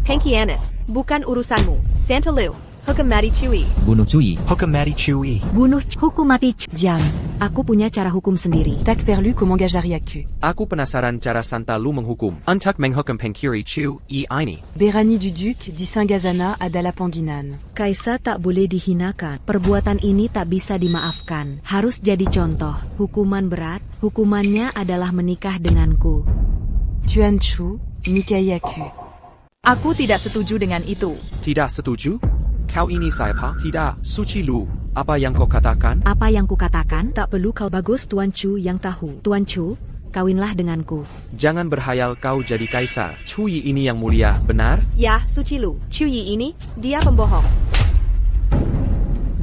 Pengkhianat. Bukan urusanmu. Santa Lu, hukum mati Chu Yi. Bunuh Chu Yi. Hukum mati Chu Yi. Bunuh, hukum mati. Jam. Aku punya cara hukum sendiri. Tak perlu kumengajariaku. Aku penasaran cara Santa Lu menghukum. Untuk menghukum Pengkiri Chu Yi ini. Berani duduk di singgasana adalah penghinaan. Kaisar tak boleh dihinakan. Perbuatan ini tak bisa dimaafkan. Harus jadi contoh. Hukuman berat. Hukumannya adalah menikah denganku. Tuan Chu, Mikayaku. Aku tidak setuju dengan itu. Tidak setuju? Kau ini siapa? Tidak, Suci Lu. Apa yang kau katakan? Apa yang kukatakan? Tak perlu kau bagus Tuan Chu yang tahu. Tuan Chu, kawinlah denganku. Jangan berhayal kau jadi kaisar. Chuyi ini yang mulia, benar? Ya, Suci Lu. Chuyi ini, dia pembohong.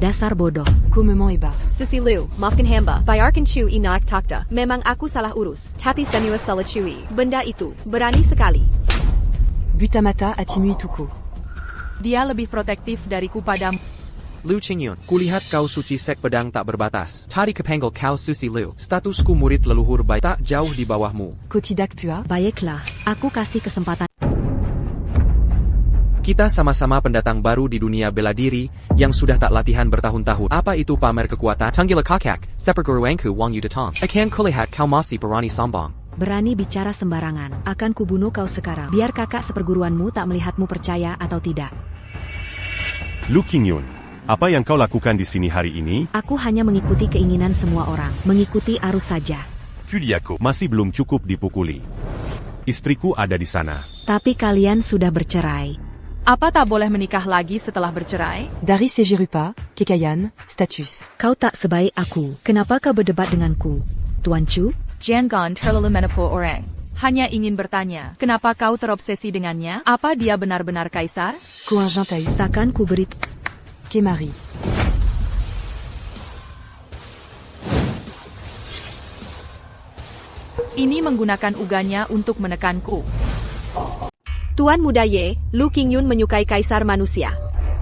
Dasar bodoh. Ku memang iba. Suci Lu, maafkan hamba. Bayarkan Chu inaik takta. Memang aku salah urus. Tapi semua salah Chuyi. Benda itu, berani sekali. Butamata Atimu Ituku. Dia lebih protektif dariku padamu. Lu Qingyun, kulihat kau suci sek pedang tak berbatas. Tadi kepanggil kau Suci Lu. Statusku murid leluhur baik tak jauh di bawahmu. Ku tidak pua. Baiklah, aku kasih kesempatan. Kita sama-sama pendatang baru di dunia bela diri, yang sudah tak latihan bertahun-tahun. Apa itu pamer kekuatan? Tanggila kakak, seperguruanku Wang Yudatong. Akan kulihat kau masih berani sombong. Berani bicara sembarangan. Akan kubunuh kau sekarang. Biar kakak seperguruanmu tak melihatmu percaya atau tidak. Lu Qingyun, apa yang kau lakukan di sini hari ini? Aku hanya mengikuti keinginan semua orang. Mengikuti arus saja. Fudiako. Masih belum cukup dipukuli. Istriku ada di sana. Tapi kalian sudah bercerai. Apa tak boleh menikah lagi setelah bercerai? Dari Sejirupa, Kekayan, status. Kau tak sebaik aku. Kenapa kau berdebat denganku? Tuan Chu? Jangan terlalu menipu orang. Hanya ingin bertanya, kenapa kau terobsesi dengannya? Apa dia benar-benar kaisar? Ku ingentai. Takkan ku beri. Kemari. Ini menggunakan uganya untuk menekanku. Tuan Muda Ye, Lu Qingyun menyukai kaisar manusia.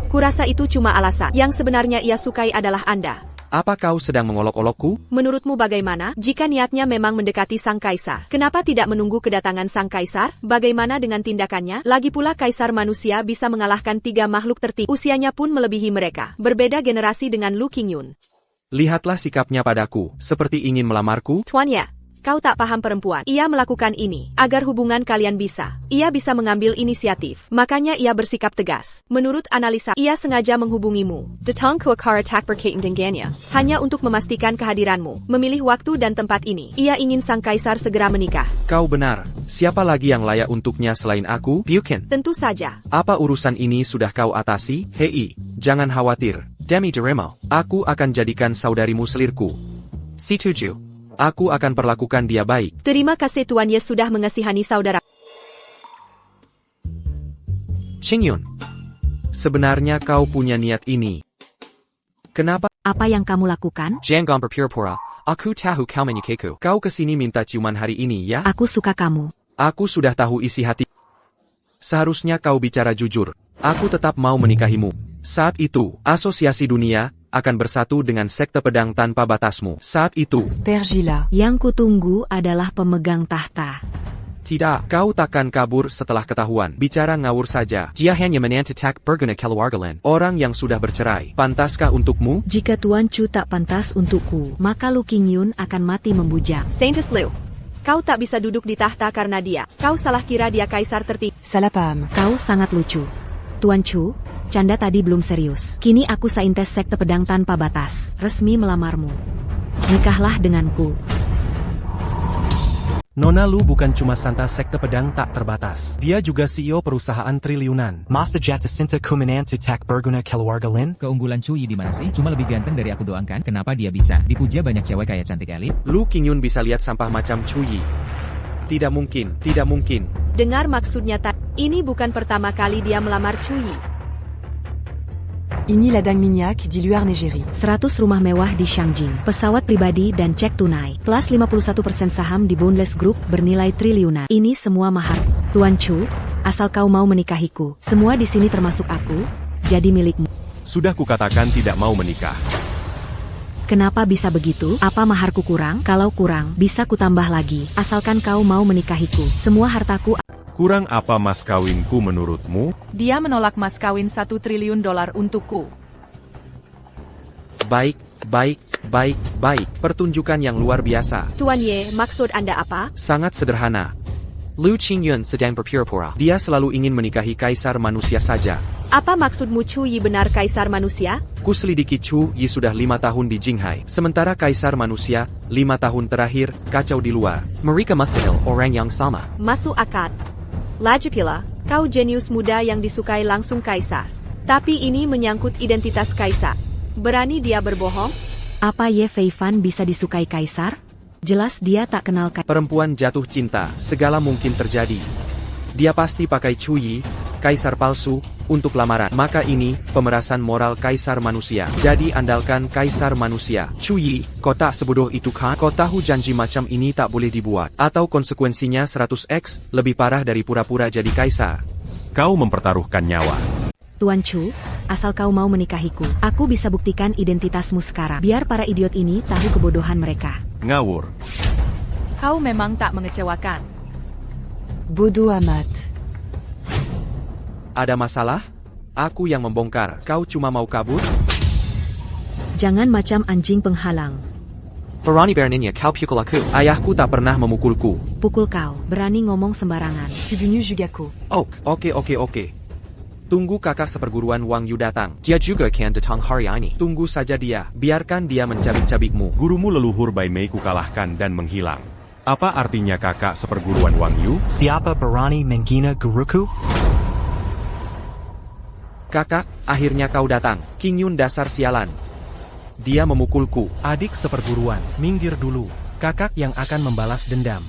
Kurasa itu cuma alasan. Yang sebenarnya ia sukai adalah Anda. Apa kau sedang mengolok-olokku? Menurutmu bagaimana? Jika niatnya memang mendekati sang kaisar, kenapa tidak menunggu kedatangan sang kaisar? Bagaimana dengan tindakannya? Lagi pula kaisar manusia bisa mengalahkan 3 makhluk tertinggi. Usianya pun melebihi mereka. Berbeda generasi dengan Lu Qingyun. Lihatlah sikapnya padaku, seperti ingin melamarku. Tuan Ye, kau tak paham perempuan. Ia melakukan ini agar hubungan kalian bisa. Ia bisa mengambil inisiatif. Makanya ia bersikap tegas. Menurut analisa, ia sengaja menghubungimu. Datang ke Akara Tak berkaitan dengannya. Hanya untuk memastikan kehadiranmu. Memilih waktu dan tempat ini. Ia ingin sang kaisar segera menikah. Kau benar. Siapa lagi yang layak untuknya selain aku? Pyukin. Tentu saja. Apa urusan ini sudah kau atasi? Hei, jangan khawatir. Demi Deremo, aku akan jadikan saudarimu selirku. Setuju. Aku akan perlakukan dia baik. Terima kasih Tuan Ye sudah mengasihani saudara. Qingyun, sebenarnya kau punya niat ini. Kenapa? Apa yang kamu lakukan? Jangan berpura-pura. Aku tahu kau menyukaiku. Kau kesini minta ciuman hari ini ya? Aku suka kamu. Aku sudah tahu isi hati. Seharusnya kau bicara jujur. Aku tetap mau menikahimu. Saat itu, Asosiasi Dunia akan bersatu dengan sekte pedang tanpa batasmu. Saat itu, Pergila. Yang kutunggu adalah pemegang tahta. tidak, kau takkan kabur setelah ketahuan. Bicara ngawur saja. Dia hanya menantitak berguna keluargalan. Orang yang sudah bercerai. Pantaskah untukmu? Jika Tuan Chu tak pantas untukku, maka Lu Qingyun akan mati membujang. Saintus Liu, kau tak bisa duduk di tahta karena dia. Kau salah kira dia kaisar tertinggi. Salah paham. Kau sangat lucu. Tuan Chu, canda tadi belum serius. Kini aku saintes sekte pedang tanpa batas. Resmi melamarmu. Nikahlah denganku. Nona Lu bukan cuma santa sekte pedang tak terbatas. Dia juga CEO perusahaan triliunan. Masa jatuh cinta kumenantu tak berguna keluarga Lin? Keunggulan Chuyi di mana sih? Cuma lebih ganteng dari aku doangkan. Kenapa dia bisa? Dipuja banyak cewek kayak cantik elit. Lu Qingyun bisa lihat sampah macam Chuyi. Tidak mungkin, tidak mungkin. Dengar maksudnya tak? Ini bukan pertama kali dia melamar Chuyi. Ini ladang minyak di luar negeri. 100 rumah mewah di Shangjing. Pesawat pribadi dan cek tunai. Plus 51% saham di Boundless Group bernilai triliunan. Ini semua mahar. Tuan Chu, asal kau mau menikahiku. Semua di sini termasuk aku, jadi milikmu. Sudah kukatakan tidak mau menikah. Kenapa bisa begitu? Apa maharku kurang? Kalau kurang, bisa kutambah lagi. Asalkan kau mau menikahiku. Semua hartaku. Kurang apa mas kawinku menurutmu? Dia menolak mas kawin $1 triliun untukku. Baik, baik, baik, baik. Pertunjukan yang luar biasa. Tuan Ye, maksud Anda apa? Sangat sederhana. Lu Qingyun sedang berpura-pura. Dia selalu ingin menikahi kaisar manusia saja. Apa maksudmu Chu Yi benar kaisar manusia? Kuselidiki Chu Yi sudah 5 tahun di Jinghai. Sementara kaisar manusia, 5 tahun terakhir, kacau di luar. Mereka mustahil orang yang sama. Masuk akal. Lagipula, kau jenius muda yang disukai langsung kaisar. Tapi ini menyangkut identitas kaisar. Berani dia berbohong? Apa Ye Feifan bisa disukai kaisar? Jelas dia tak kenal kaisar. Perempuan jatuh cinta, segala mungkin terjadi. Dia pasti pakai Chu Yi, kaisar palsu, untuk lamaran. Maka ini, pemerasan moral kaisar manusia. Jadi andalkan kaisar manusia. Chu Yi, kau tak sebodoh itu kan? Kau tahu janji macam ini tak boleh dibuat. Atau konsekuensinya 100x, lebih parah dari pura-pura jadi kaisar. Kau mempertaruhkan nyawa. Tuan Chu, asal kau mau menikahiku, aku bisa buktikan identitasmu sekarang. Biar para idiot ini tahu kebodohan mereka. Ngawur. Kau memang tak mengecewakan. Bodoh amat. Ada masalah? Aku yang membongkar. Kau cuma mau kabur? Jangan macam anjing penghalang. Berani beraninya kau pukul aku. Ayahku tak pernah memukulku. Pukul kau, berani ngomong sembarangan. Devenu jugaku. Oh, oke. Tunggu kakak seperguruan Wang Yu datang. Dia juga akan datang hari ini. Tunggu saja dia. Biarkan dia mencabik-cabikmu. Gurumu leluhur Bai Mei kukalahkan dan menghilang. Apa artinya kakak seperguruan Wang Yu? Siapa berani menghina guruku? Kakak, akhirnya kau datang. King Yun dasar sialan. Dia memukulku. Adik seperguruan, minggir dulu. Kakak yang akan membalas dendam.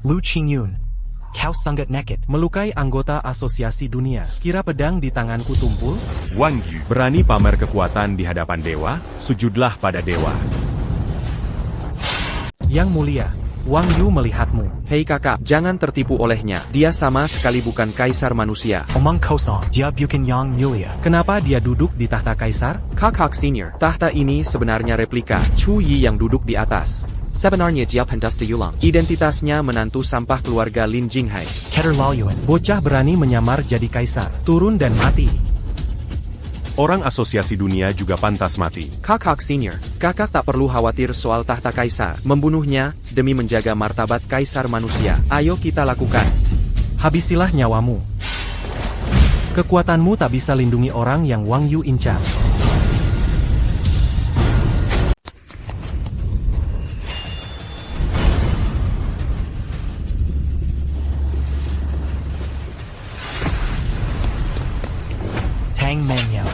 Lu Qingyun, kau sangat nekat. Melukai anggota asosiasi dunia. Kira pedang di tanganku tumpul? Wang Yu berani pamer kekuatan di hadapan dewa? Sujudlah pada dewa. Yang mulia, Wang Yu melihatmu. Hei kakak, jangan tertipu olehnya. Dia sama sekali bukan kaisar manusia. Omong kosong, dia bukan yang mulia. Kenapa dia duduk di tahta kaisar? Kakak senior, tahta ini sebenarnya replika. Chu Yi yang duduk di atas. Sebenarnya dia pendasta Yulang. Identitasnya menantu sampah keluarga Lin Jinghai. Keterlaluan. Bocah berani menyamar jadi kaisar. Turun dan mati. Orang asosiasi dunia juga pantas mati. Kakak senior, kakak tak perlu khawatir soal tahta kaisar. Membunuhnya, demi menjaga martabat kaisar manusia. Ayo kita lakukan. Habisilah nyawamu. Kekuatanmu tak bisa lindungi orang yang Wang Yu incar.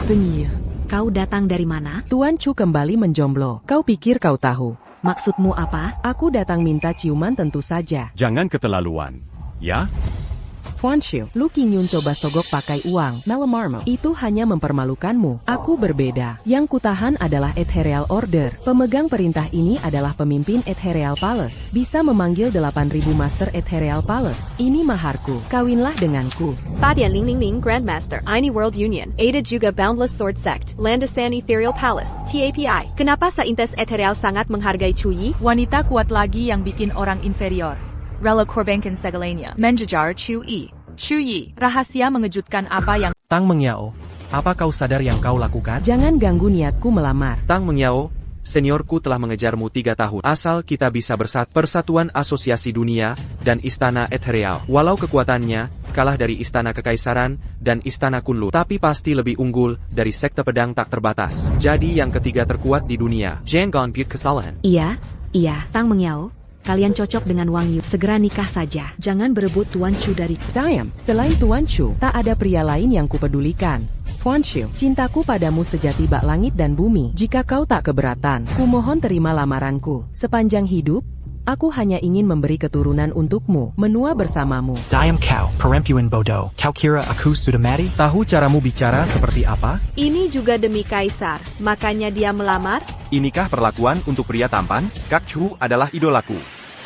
Penyihir. Kau datang dari mana? Tuan Chu kembali menjomblo. Kau pikir kau tahu? Maksudmu apa? Aku datang minta ciuman tentu saja. Jangan keterlaluan. Ya? Tuan Chu, Lu Qingyun coba sogok pakai uang. Melamarmu. Itu hanya mempermalukanmu. Aku berbeda. Yang kutahan adalah Ethereal Order. Pemegang perintah ini adalah pemimpin Ethereal Palace. Bisa memanggil 8.000 Master Ethereal Palace. Ini maharku. Kawinlah denganku. 8.000 Grandmaster, Ini World Union, Ada juga Boundless Sword Sect, Landasan Ethereal Palace, TAPI. Kenapa Saintes Ethereal sangat menghargai Chu Yi? Wanita kuat lagi yang bikin orang inferior. Rela korbankan segalanya. Menjejar Chu Yi. Chu Yi, rahasia mengejutkan apa yang... Tang Mengyao, apa kau sadar yang kau lakukan? Jangan ganggu niatku melamar. Tang Mengyao, seniorku telah mengejarmu 3 tahun. Asal kita bisa Persatuan Asosiasi Dunia dan Istana Ethereal. Walau kekuatannya kalah dari Istana Kekaisaran dan Istana Kunlun, tapi pasti lebih unggul dari Sekte Pedang Tak Terbatas. Jadi yang ketiga terkuat di dunia. Jangan buat kesalahan. Iya, Tang Mengyao. Kalian cocok dengan Wang Yu. Segera nikah saja. Jangan berebut Tuan Chu dariku. Diam, selain Tuan Chu, tak ada pria lain yang kupedulikan. Tuan Chu, cintaku padamu sejati bak langit dan bumi. Jika kau tak keberatan, kumohon terima lamaranku. Sepanjang hidup, aku hanya ingin memberi keturunan untukmu, menua bersamamu. Diam kau, perempuan bodoh. Kau kira aku sudah mati? Tahu caramu bicara seperti apa? Ini juga demi kaisar, makanya dia melamar? Inikah perlakuan untuk pria tampan? Kak Chu adalah idolaku.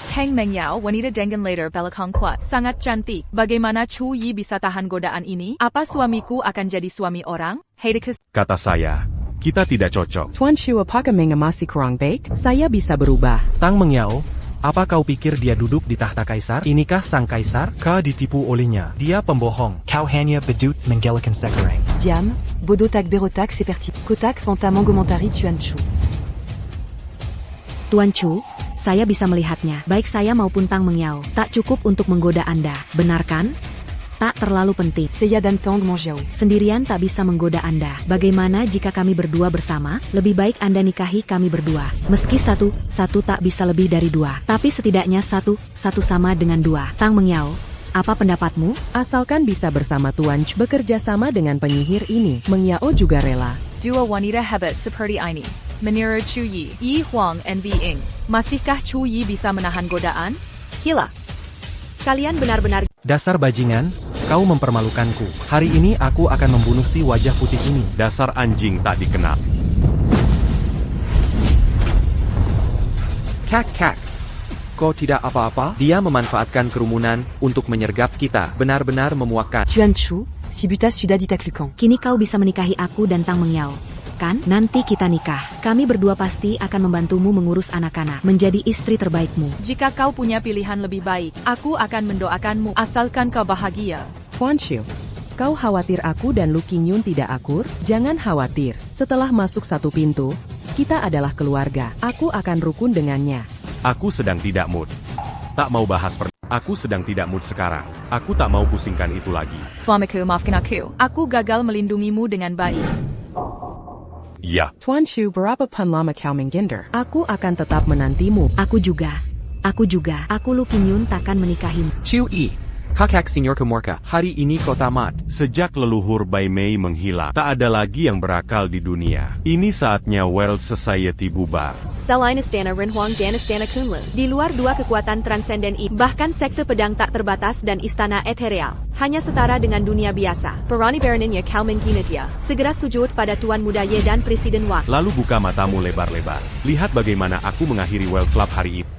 Tang Mengyao, wanita dengan later belakang kuat, sangat cantik. Bagaimana Chu Yi bisa tahan godaan ini? Apa suamiku akan jadi suami orang? Heidekus. Kata saya, kita tidak cocok. Tuan Chu, apakah masih kurang baik? Saya bisa berubah. Tang Mengyao, apa kau pikir dia duduk di tahta kaisar? Inikah sang kaisar? Kau ditipu olehnya. Dia pembohong. Kau hanya bedut menggalakan sekarang. Diam, bodoh tak berotak seperti Kotak Fantamangomentari Tuan Chu. Tuan Chu, Saya bisa melihatnya. Baik saya maupun Tang Mengyao, tak cukup untuk menggoda Anda. Benar kan? Tak terlalu penting. Seiya dan Tang Mengyao. Sendirian tak bisa menggoda Anda. Bagaimana jika kami berdua bersama? Lebih baik Anda nikahi kami berdua. Meski satu tak bisa lebih dari dua. Tapi setidaknya satu sama dengan dua. Tang Mengyao, apa pendapatmu? Asalkan bisa bersama Tuan Chu bekerja sama dengan penyihir ini, Mengyao juga rela. Dua wanita hebat seperti ini. Menurut Chu Yi, Yi Huang and Bi Ying, masihkah Chu Yi bisa menahan godaan? Gila. Kalian benar-benar... Dasar bajingan, kau mempermalukanku. Hari ini aku akan membunuh si wajah putih ini. Dasar anjing tak dikenal. Kak. Kau tidak apa-apa? Dia memanfaatkan kerumunan untuk menyergap kita. Benar-benar memuakkan. Tuan Chu, si buta sudah ditaklukkan. Kini kau bisa menikahi aku dan Tang Mengyao. Kan? Nanti kita nikah. Kami berdua pasti akan membantumu mengurus anak-anak, menjadi istri terbaikmu. Jika kau punya pilihan lebih baik, aku akan mendoakanmu asalkan kau bahagia. Tuan Chu, kau khawatir aku dan Lu Qingyun tidak akur? Jangan khawatir, setelah masuk satu pintu, kita adalah keluarga. Aku akan rukun dengannya. Aku sedang tidak mood. Tak mau bahas Aku sedang tidak mood sekarang. Aku tak mau pusingkan itu lagi. Suamiku, maafkan aku. Aku gagal melindungimu dengan baik. Ya. Tuan Chu, berapa pun lama kau menggender? Aku akan tetap menantimu. Aku juga. Aku Lu Qingyun takkan menikahimu. Chu Yi, kakak senior Kemorka, hari ini kau tamat. Sejak leluhur Bai Mei menghilang, tak ada lagi yang berakal di dunia. Ini saatnya World Society bubar. Selain Istana Renhuang dan Istana Kunlun, di luar dua kekuatan transenden ini, bahkan sekte pedang tak terbatas dan Istana Ethereal, hanya setara dengan dunia biasa. Perani Baroninnya Cao Mengkinatia, segera sujud pada Tuan Muda Ye dan Presiden Wang. Lalu buka matamu lebar-lebar. Lihat bagaimana aku mengakhiri World Club hari ini.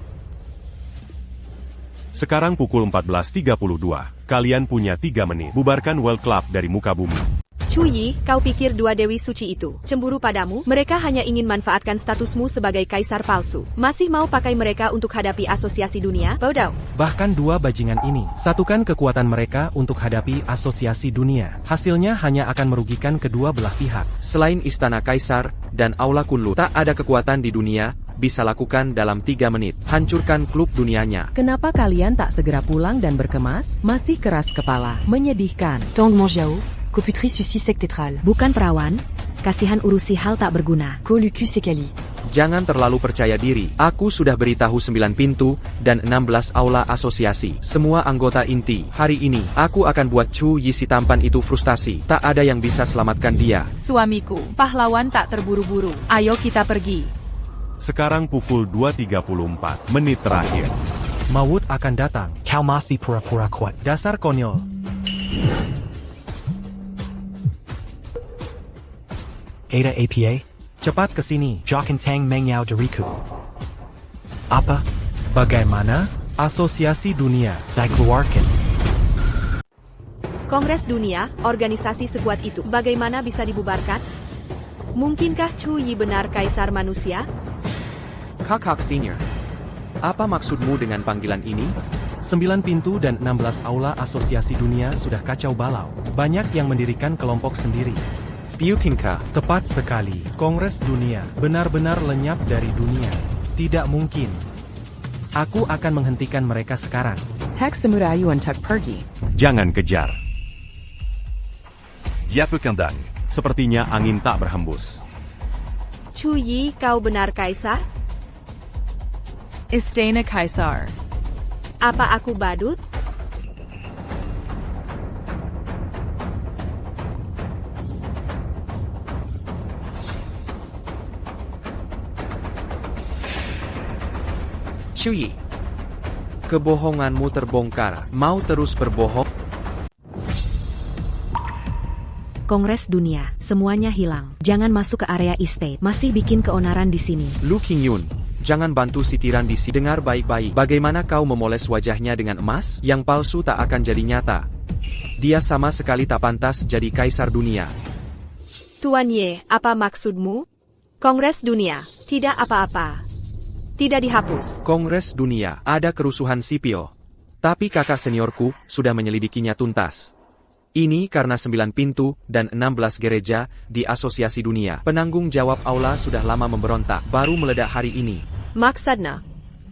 Sekarang pukul 14.32. Kalian punya 3 menit. Bubarkan World Club dari muka bumi. Chu Yi, kau pikir dua dewi suci itu cemburu padamu? Mereka hanya ingin manfaatkan statusmu sebagai kaisar palsu. Masih mau pakai mereka untuk hadapi asosiasi dunia? Bodoh. Bahkan dua bajingan ini, satukan kekuatan mereka untuk hadapi asosiasi dunia. Hasilnya hanya akan merugikan kedua belah pihak. Selain Istana Kaisar dan Aula Kunlun, tak ada kekuatan di dunia bisa lakukan dalam 3 menit. Hancurkan klub dunianya. Kenapa kalian tak segera pulang dan berkemas? Masih keras kepala. Menyedihkan. Tang Mengyao, Koputri suci sektetral. Bukan perawan, kasihan urusi hal tak berguna. Ko Lucu sekali. Jangan terlalu percaya diri. Aku sudah beritahu 9 pintu dan 16 aula asosiasi. Semua anggota inti. Hari ini, aku akan buat Chu Yi si tampan itu frustasi. Tak ada yang bisa selamatkan dia. Suamiku, pahlawan tak terburu-buru. Ayo kita pergi. Sekarang pukul 2.34. Menit terakhir. Maut akan datang. Kau masih pura-pura kuat. Dasar konyol. Ada APA? Cepat ke sini. Jokin Tang Mengyao dariku. Apa? Bagaimana? Asosiasi Dunia. Dikeluarkan. Kongres Dunia, organisasi sekuat itu, bagaimana bisa dibubarkan? Mungkinkah Chu Yi benar kaisar manusia? Kakak senior, apa maksudmu dengan panggilan ini? 9 pintu dan 16 aula asosiasi dunia sudah kacau balau. Banyak yang mendirikan kelompok sendiri. Piukinka. Tepat sekali. Kongres Dunia benar-benar lenyap dari dunia. Tidak mungkin. Aku akan menghentikan mereka sekarang. Tak semurayu untuk pergi. Jangan kejar. Dia Pekendang. Sepertinya angin tak berhembus. Chu Yi, kau benar kaisar? Istana Kaisar. Apa aku badut? Chu Yi, kebohonganmu terbongkar. Mau terus berbohong? Kongres Dunia, semuanya hilang. Jangan masuk ke area estate. Masih bikin keonaran di sini. Lu Qingyun, jangan bantu sitiran di sini. Dengar baik-baik. Bagaimana kau memoles wajahnya dengan emas? Yang palsu tak akan jadi nyata. Dia sama sekali tak pantas jadi kaisar dunia. Tuan Ye, apa maksudmu? Kongres Dunia, tidak apa-apa. Tidak dihapus. Kongres Dunia, ada kerusuhan sipil. Tapi kakak seniorku sudah menyelidikinya tuntas. Ini karena 9 pintu dan 16 gereja di asosiasi dunia. Penanggung jawab aula sudah lama memberontak, baru meledak hari ini. Maksudnya,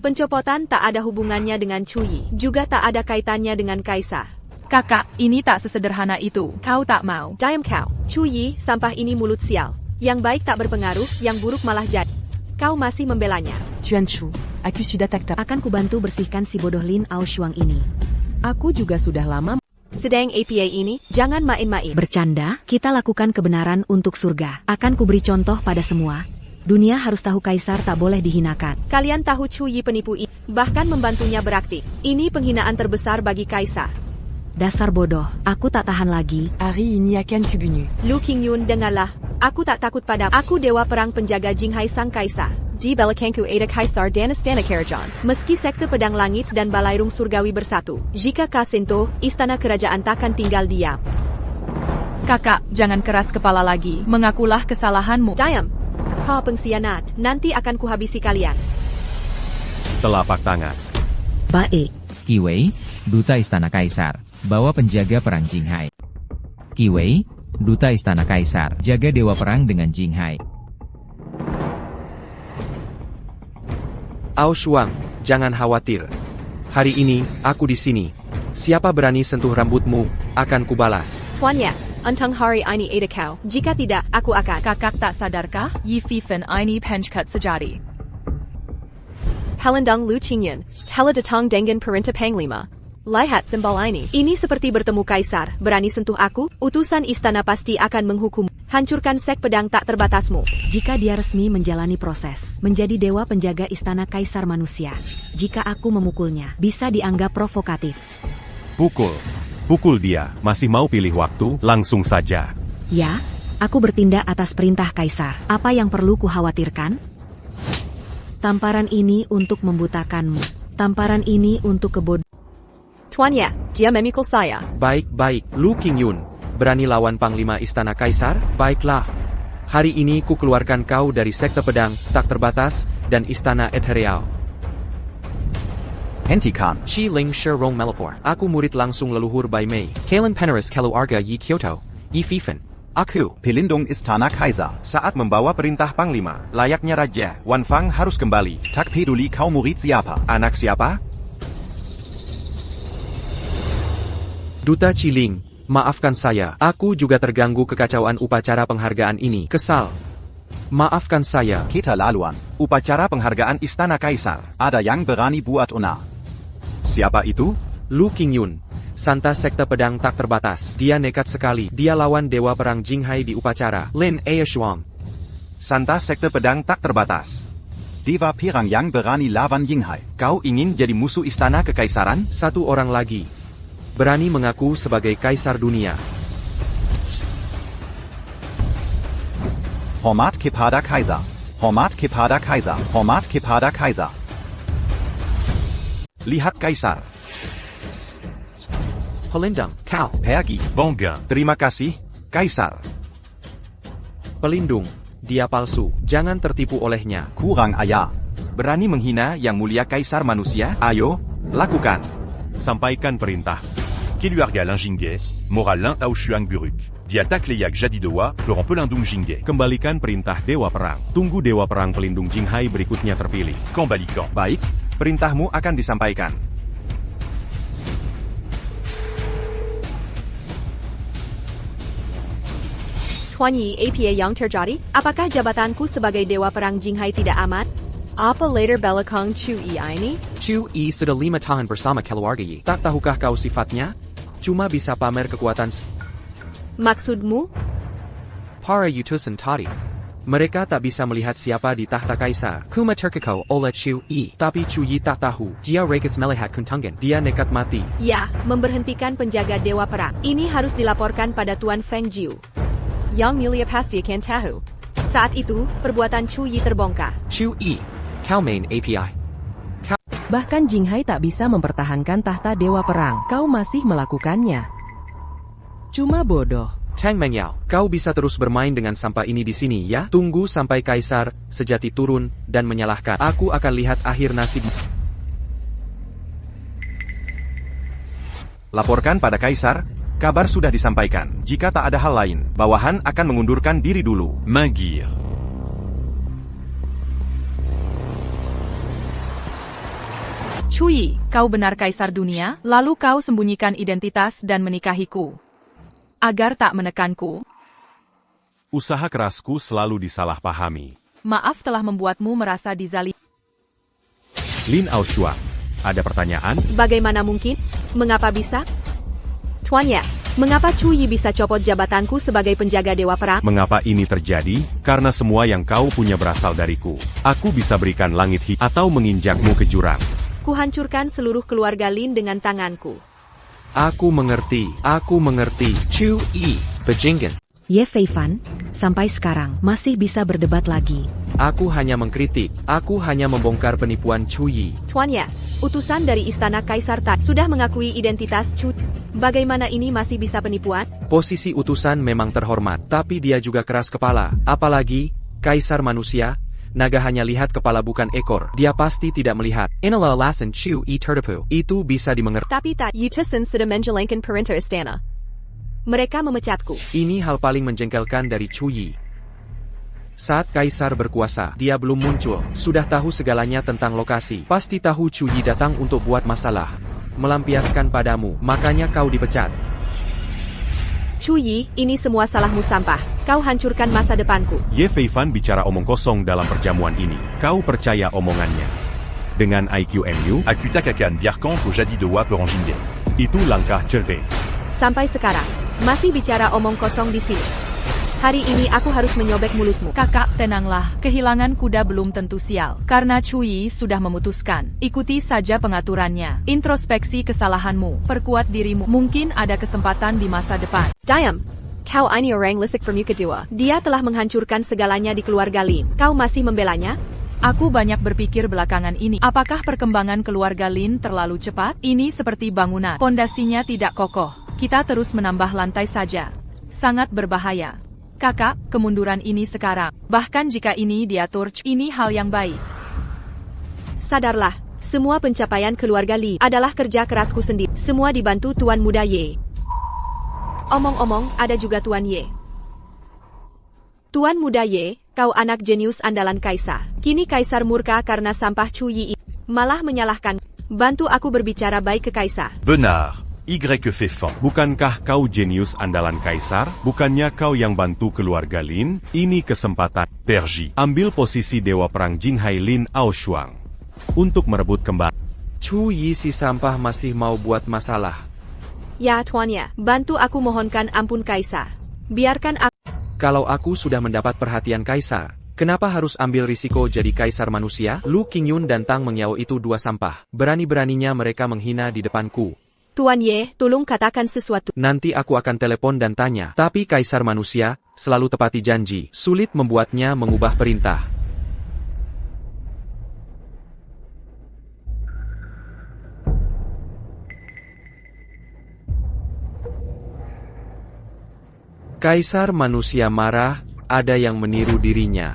Pencopotan tak ada hubungannya dengan Chuyi, juga tak ada kaitannya dengan Kaisar. Kakak, ini tak sesederhana itu. Kau tak mau. Diam kau. Chuyi, sampah ini mulut sial. Yang baik tak berpengaruh, yang buruk malah jadi. Kau masih membelanya. Tuan Chu, aku sudah tak tak. Akan kubantu bersihkan si bodoh Lin Ao Shuang ini. Aku juga sudah lama Sedang APA ini, jangan main-main. Bercanda, kita lakukan kebenaran untuk surga. Akan kuberi contoh pada semua. Dunia harus tahu Kaisar tak boleh dihinakan. Kalian tahu Chuyi penipu ini, bahkan membantunya beraktif. Ini penghinaan terbesar bagi Kaisar. Dasar bodoh, aku tak tahan lagi. Harry ini akan kubunuh. Lu Qingyun, dengarlah. Aku tak takut pada. Aku dewa perang penjaga Jinghai sang Kaisar. Di belakangku ada Kaisar dan Istana Karajan. Meski sekte pedang langit dan balairung surgawi bersatu, jika Kasento, istana kerajaan takkan tinggal diam. Kakak, jangan keras kepala lagi. Mengakulah kesalahanmu. Diam. Kau pengkhianat. Nanti akan kuhabisi kalian. Telapak tangan. Baik. Kiwei, Duta Istana Kaisar. Bawa penjaga perang Jinghai. Kiwei, Duta Istana Kaisar. Jaga dewa perang dengan Jinghai. Ao Shuang, jangan khawatir. Hari ini, aku di sini. Siapa berani sentuh rambutmu, akan kubalas. Tuannya, untung hari ini ada kau. Jika tidak, aku akan. Kakak tak sadarkah? Yi Fifen ini penchkat sejati. Halendang Lu Qingyun, telah datang dengan perintah Panglima. Lihat simbol ini. Ini seperti bertemu Kaisar. Berani sentuh aku, utusan istana pasti akan menghukum. Hancurkan sek pedang tak terbatasmu. Jika dia resmi menjalani proses, menjadi dewa penjaga istana Kaisar manusia. Jika aku memukulnya, bisa dianggap provokatif. Pukul. Pukul dia. Masih mau pilih waktu? Langsung saja. Ya, aku bertindak atas perintah Kaisar. Apa yang perlu kukhawatirkan? Tamparan ini untuk membutakanmu. Tamparan ini untuk kebodohan. Tuannya, dia memikul saya. Baik-baik, Lu Qingyun. Berani lawan Panglima Istana Kaisar? Baiklah. Hari ini ku keluarkan kau dari sekte pedang, tak terbatas, dan istana ethereal. Hentikan. Shi Ling Sherong Melapor. Aku murid langsung leluhur Bai Mei. Kailan Penaris Keluarga Yi Kyoto. Yi Fifen. Aku. Pelindung Istana Kaiser. Saat membawa perintah Panglima, layaknya raja, Wan Fang harus kembali. Tak peduli kau murid siapa. Anak siapa? Duta Chiling, maafkan saya. Aku juga terganggu kekacauan upacara penghargaan ini. Kesal. Maafkan saya. Kita laluan. Upacara penghargaan Istana Kaisar. Ada yang berani buat onar. Siapa itu? Lu Qingyun. Santa sekte pedang tak terbatas. Dia nekat sekali. Dia lawan dewa perang Jinghai di upacara. Lin Ao Shuang. Santa sekte pedang tak terbatas. Dewa perang yang berani lawan Jinghai. Kau ingin jadi musuh istana kekaisaran? Satu orang lagi. Berani mengaku sebagai Kaisar dunia. Hormat kepada Kaiser. Hormat kepada Kaiser. Hormat kepada Kaiser. Lihat Kaisar. Pelindung, kau. Pergi. Bangan. Terima kasih, Kaisar. Pelindung, dia palsu. Jangan tertipu olehnya. Kurang ajar. Berani menghina yang mulia Kaisar manusia? Ayo, lakukan. Sampaikan perintah. Keluarga Lin Jingge, moral Lin Ao Shuang Buruk. Di attaque les Yak Jadi Dewa, Florent Pelindung Jingge. Kembalikan perintah Dewa Perang. Tunggu Dewa Perang pelindung Jinghai berikutnya terpilih. Kembalikan. Baik, perintahmu akan disampaikan. Tuanyi APA yang terjadi? Apakah jabatanku sebagai dewa perang Jinghai tidak amat? Apa later belakang Chuyi ini? Chuyi sudah 5 tahun bersama keluarga Yi. Tak tahukah kau sifatnya? Cuma bisa pamer kekuatan. Maksudmu? Para utusan tadi. Mereka tak bisa melihat siapa di tahta Kaisar. Kuma terkekau oleh Chuyi. Tapi Chuyi tak tahu. Dia rekas melihat kuntungan. Dia nekat mati. Ya, memberhentikan penjaga dewa perang. Ini harus dilaporkan pada Tuan Feng Jiu. Yang mulia pasti akan tahu. Saat itu, perbuatan Chuyi terbongkar. Chuyi, kau main API. Bahkan Jinghai tak bisa mempertahankan tahta dewa perang. Kau masih melakukannya. Cuma bodoh. Tang Mengyao, kau bisa terus bermain dengan sampah ini di sini ya? Tunggu sampai Kaisar sejati turun dan menyalahkan. Aku akan lihat akhir nasib. Laporkan pada Kaisar, kabar sudah disampaikan. Jika tak ada hal lain, bawahan akan mengundurkan diri dulu. Mingir. Cui, kau benar kaisar dunia, lalu kau sembunyikan identitas dan menikahiku. Agar tak menekanku. Usaha kerasku selalu disalahpahami. Maaf telah membuatmu merasa dizalimi. Lin Aoshuang, ada pertanyaan? Bagaimana mungkin? Mengapa bisa? Tuan Ye, mengapa Cui bisa copot jabatanku sebagai penjaga Dewa Perang? Mengapa ini terjadi? Karena semua yang kau punya berasal dariku. Aku bisa berikan langit hijau atau menginjakmu ke jurang. Kuhancurkan seluruh keluarga Lin dengan tanganku. Aku mengerti. Cui, Bejingen. Ye Feifan, sampai sekarang masih bisa berdebat lagi. Aku hanya mengkritik. Aku hanya membongkar penipuan Cui. Tuan Ye, utusan dari Istana Kaisar Tak sudah mengakui identitas Cui. Bagaimana ini masih bisa penipuan? Posisi utusan memang terhormat, tapi dia juga keras kepala. Apalagi, kaisar manusia, naga hanya lihat kepala bukan ekor. Dia pasti tidak melihat. Inalalasan Cui tertipu. Itu bisa dimengerti. Tapi tak, utusan sudah menjalankan perintah istana. Mereka memecatku. Ini hal paling menjengkelkan dari Cui. Saat kaisar berkuasa, dia belum muncul. Sudah tahu segalanya tentang lokasi. Pasti tahu Cui datang untuk buat masalah. Melampiaskan padamu, makanya kau dipecat. Cui, ini semua salahmu sampah. Kau hancurkan masa depanku. Ye Feifan bicara omong kosong dalam perjamuan ini. Kau percaya omongannya? Dengan IQ-MU, Akutakakan Biarkan ko jadi doa Perangingge. itu langkah cerdik. Sampai sekarang, masih bicara omong kosong di sini. Hari ini aku harus menyobek mulutmu. Kakak, tenanglah. Kehilangan kuda belum tentu sial. Karena Cui sudah memutuskan. Ikuti saja pengaturannya. Introspeksi kesalahanmu. Perkuat dirimu. Mungkin ada kesempatan di masa depan. Diam. Kau ini orang lisik permuka dua. Dia telah menghancurkan segalanya di keluarga Lin. Kau masih membelanya? Aku banyak berpikir belakangan ini. Apakah perkembangan keluarga Lin terlalu cepat? Ini seperti bangunan. Pondasinya tidak kokoh. Kita terus menambah lantai saja. Sangat berbahaya. Kakak, kemunduran ini sekarang. Bahkan jika ini diatur, ini hal yang baik. Sadarlah, semua pencapaian keluarga Li adalah kerja kerasku sendiri. Semua dibantu Tuan Muda Ye. Omong-omong, ada juga Tuan Ye. Tuan Muda Ye, kau anak jenius andalan kaisar. Kini kaisar murka karena sampah Cui ini. Malah menyalahkan. Bantu aku berbicara baik ke kaisar. Benar. Y Feifan. Bukankah kau jenius andalan kaisar? Bukannya kau yang bantu keluarga Lin? Ini kesempatan. Perji. Ambil posisi Dewa Perang Jinghai Lin Aoshuang. Untuk merebut kembali. Cui si sampah masih mau buat masalah. Ya Tuan Ye, bantu aku mohonkan ampun kaisar. Biarkan aku. Kalau aku sudah mendapat perhatian kaisar, kenapa harus ambil risiko jadi kaisar manusia? Lu Qingyun dan Tang Mengyao itu dua sampah. Berani-beraninya mereka menghina di depanku. Tuan Ye, tolong katakan sesuatu. Nanti aku akan telepon dan tanya. Tapi kaisar manusia selalu tepati janji. Sulit membuatnya mengubah perintah. Kaisar manusia marah, ada yang meniru dirinya.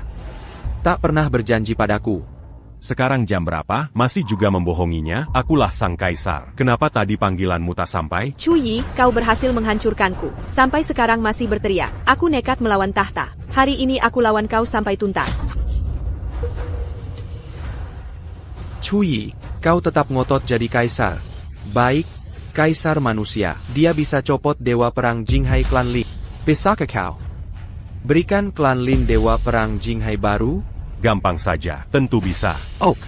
Tak pernah berjanji padaku. Sekarang jam berapa? Masih juga membohonginya? Akulah sang kaisar. Kenapa tadi panggilanmu tak sampai? Cui, kau berhasil menghancurkanku. Sampai sekarang masih berteriak. Aku nekat melawan tahta. Hari ini aku lawan kau sampai tuntas. Cui, kau tetap ngotot jadi kaisar. Baik, kaisar manusia. Dia bisa copot dewa perang Jinghai klan Lin. Bisakah kau berikan klan Lin dewa perang Jinghai baru? Gampang saja, tentu bisa. Oak.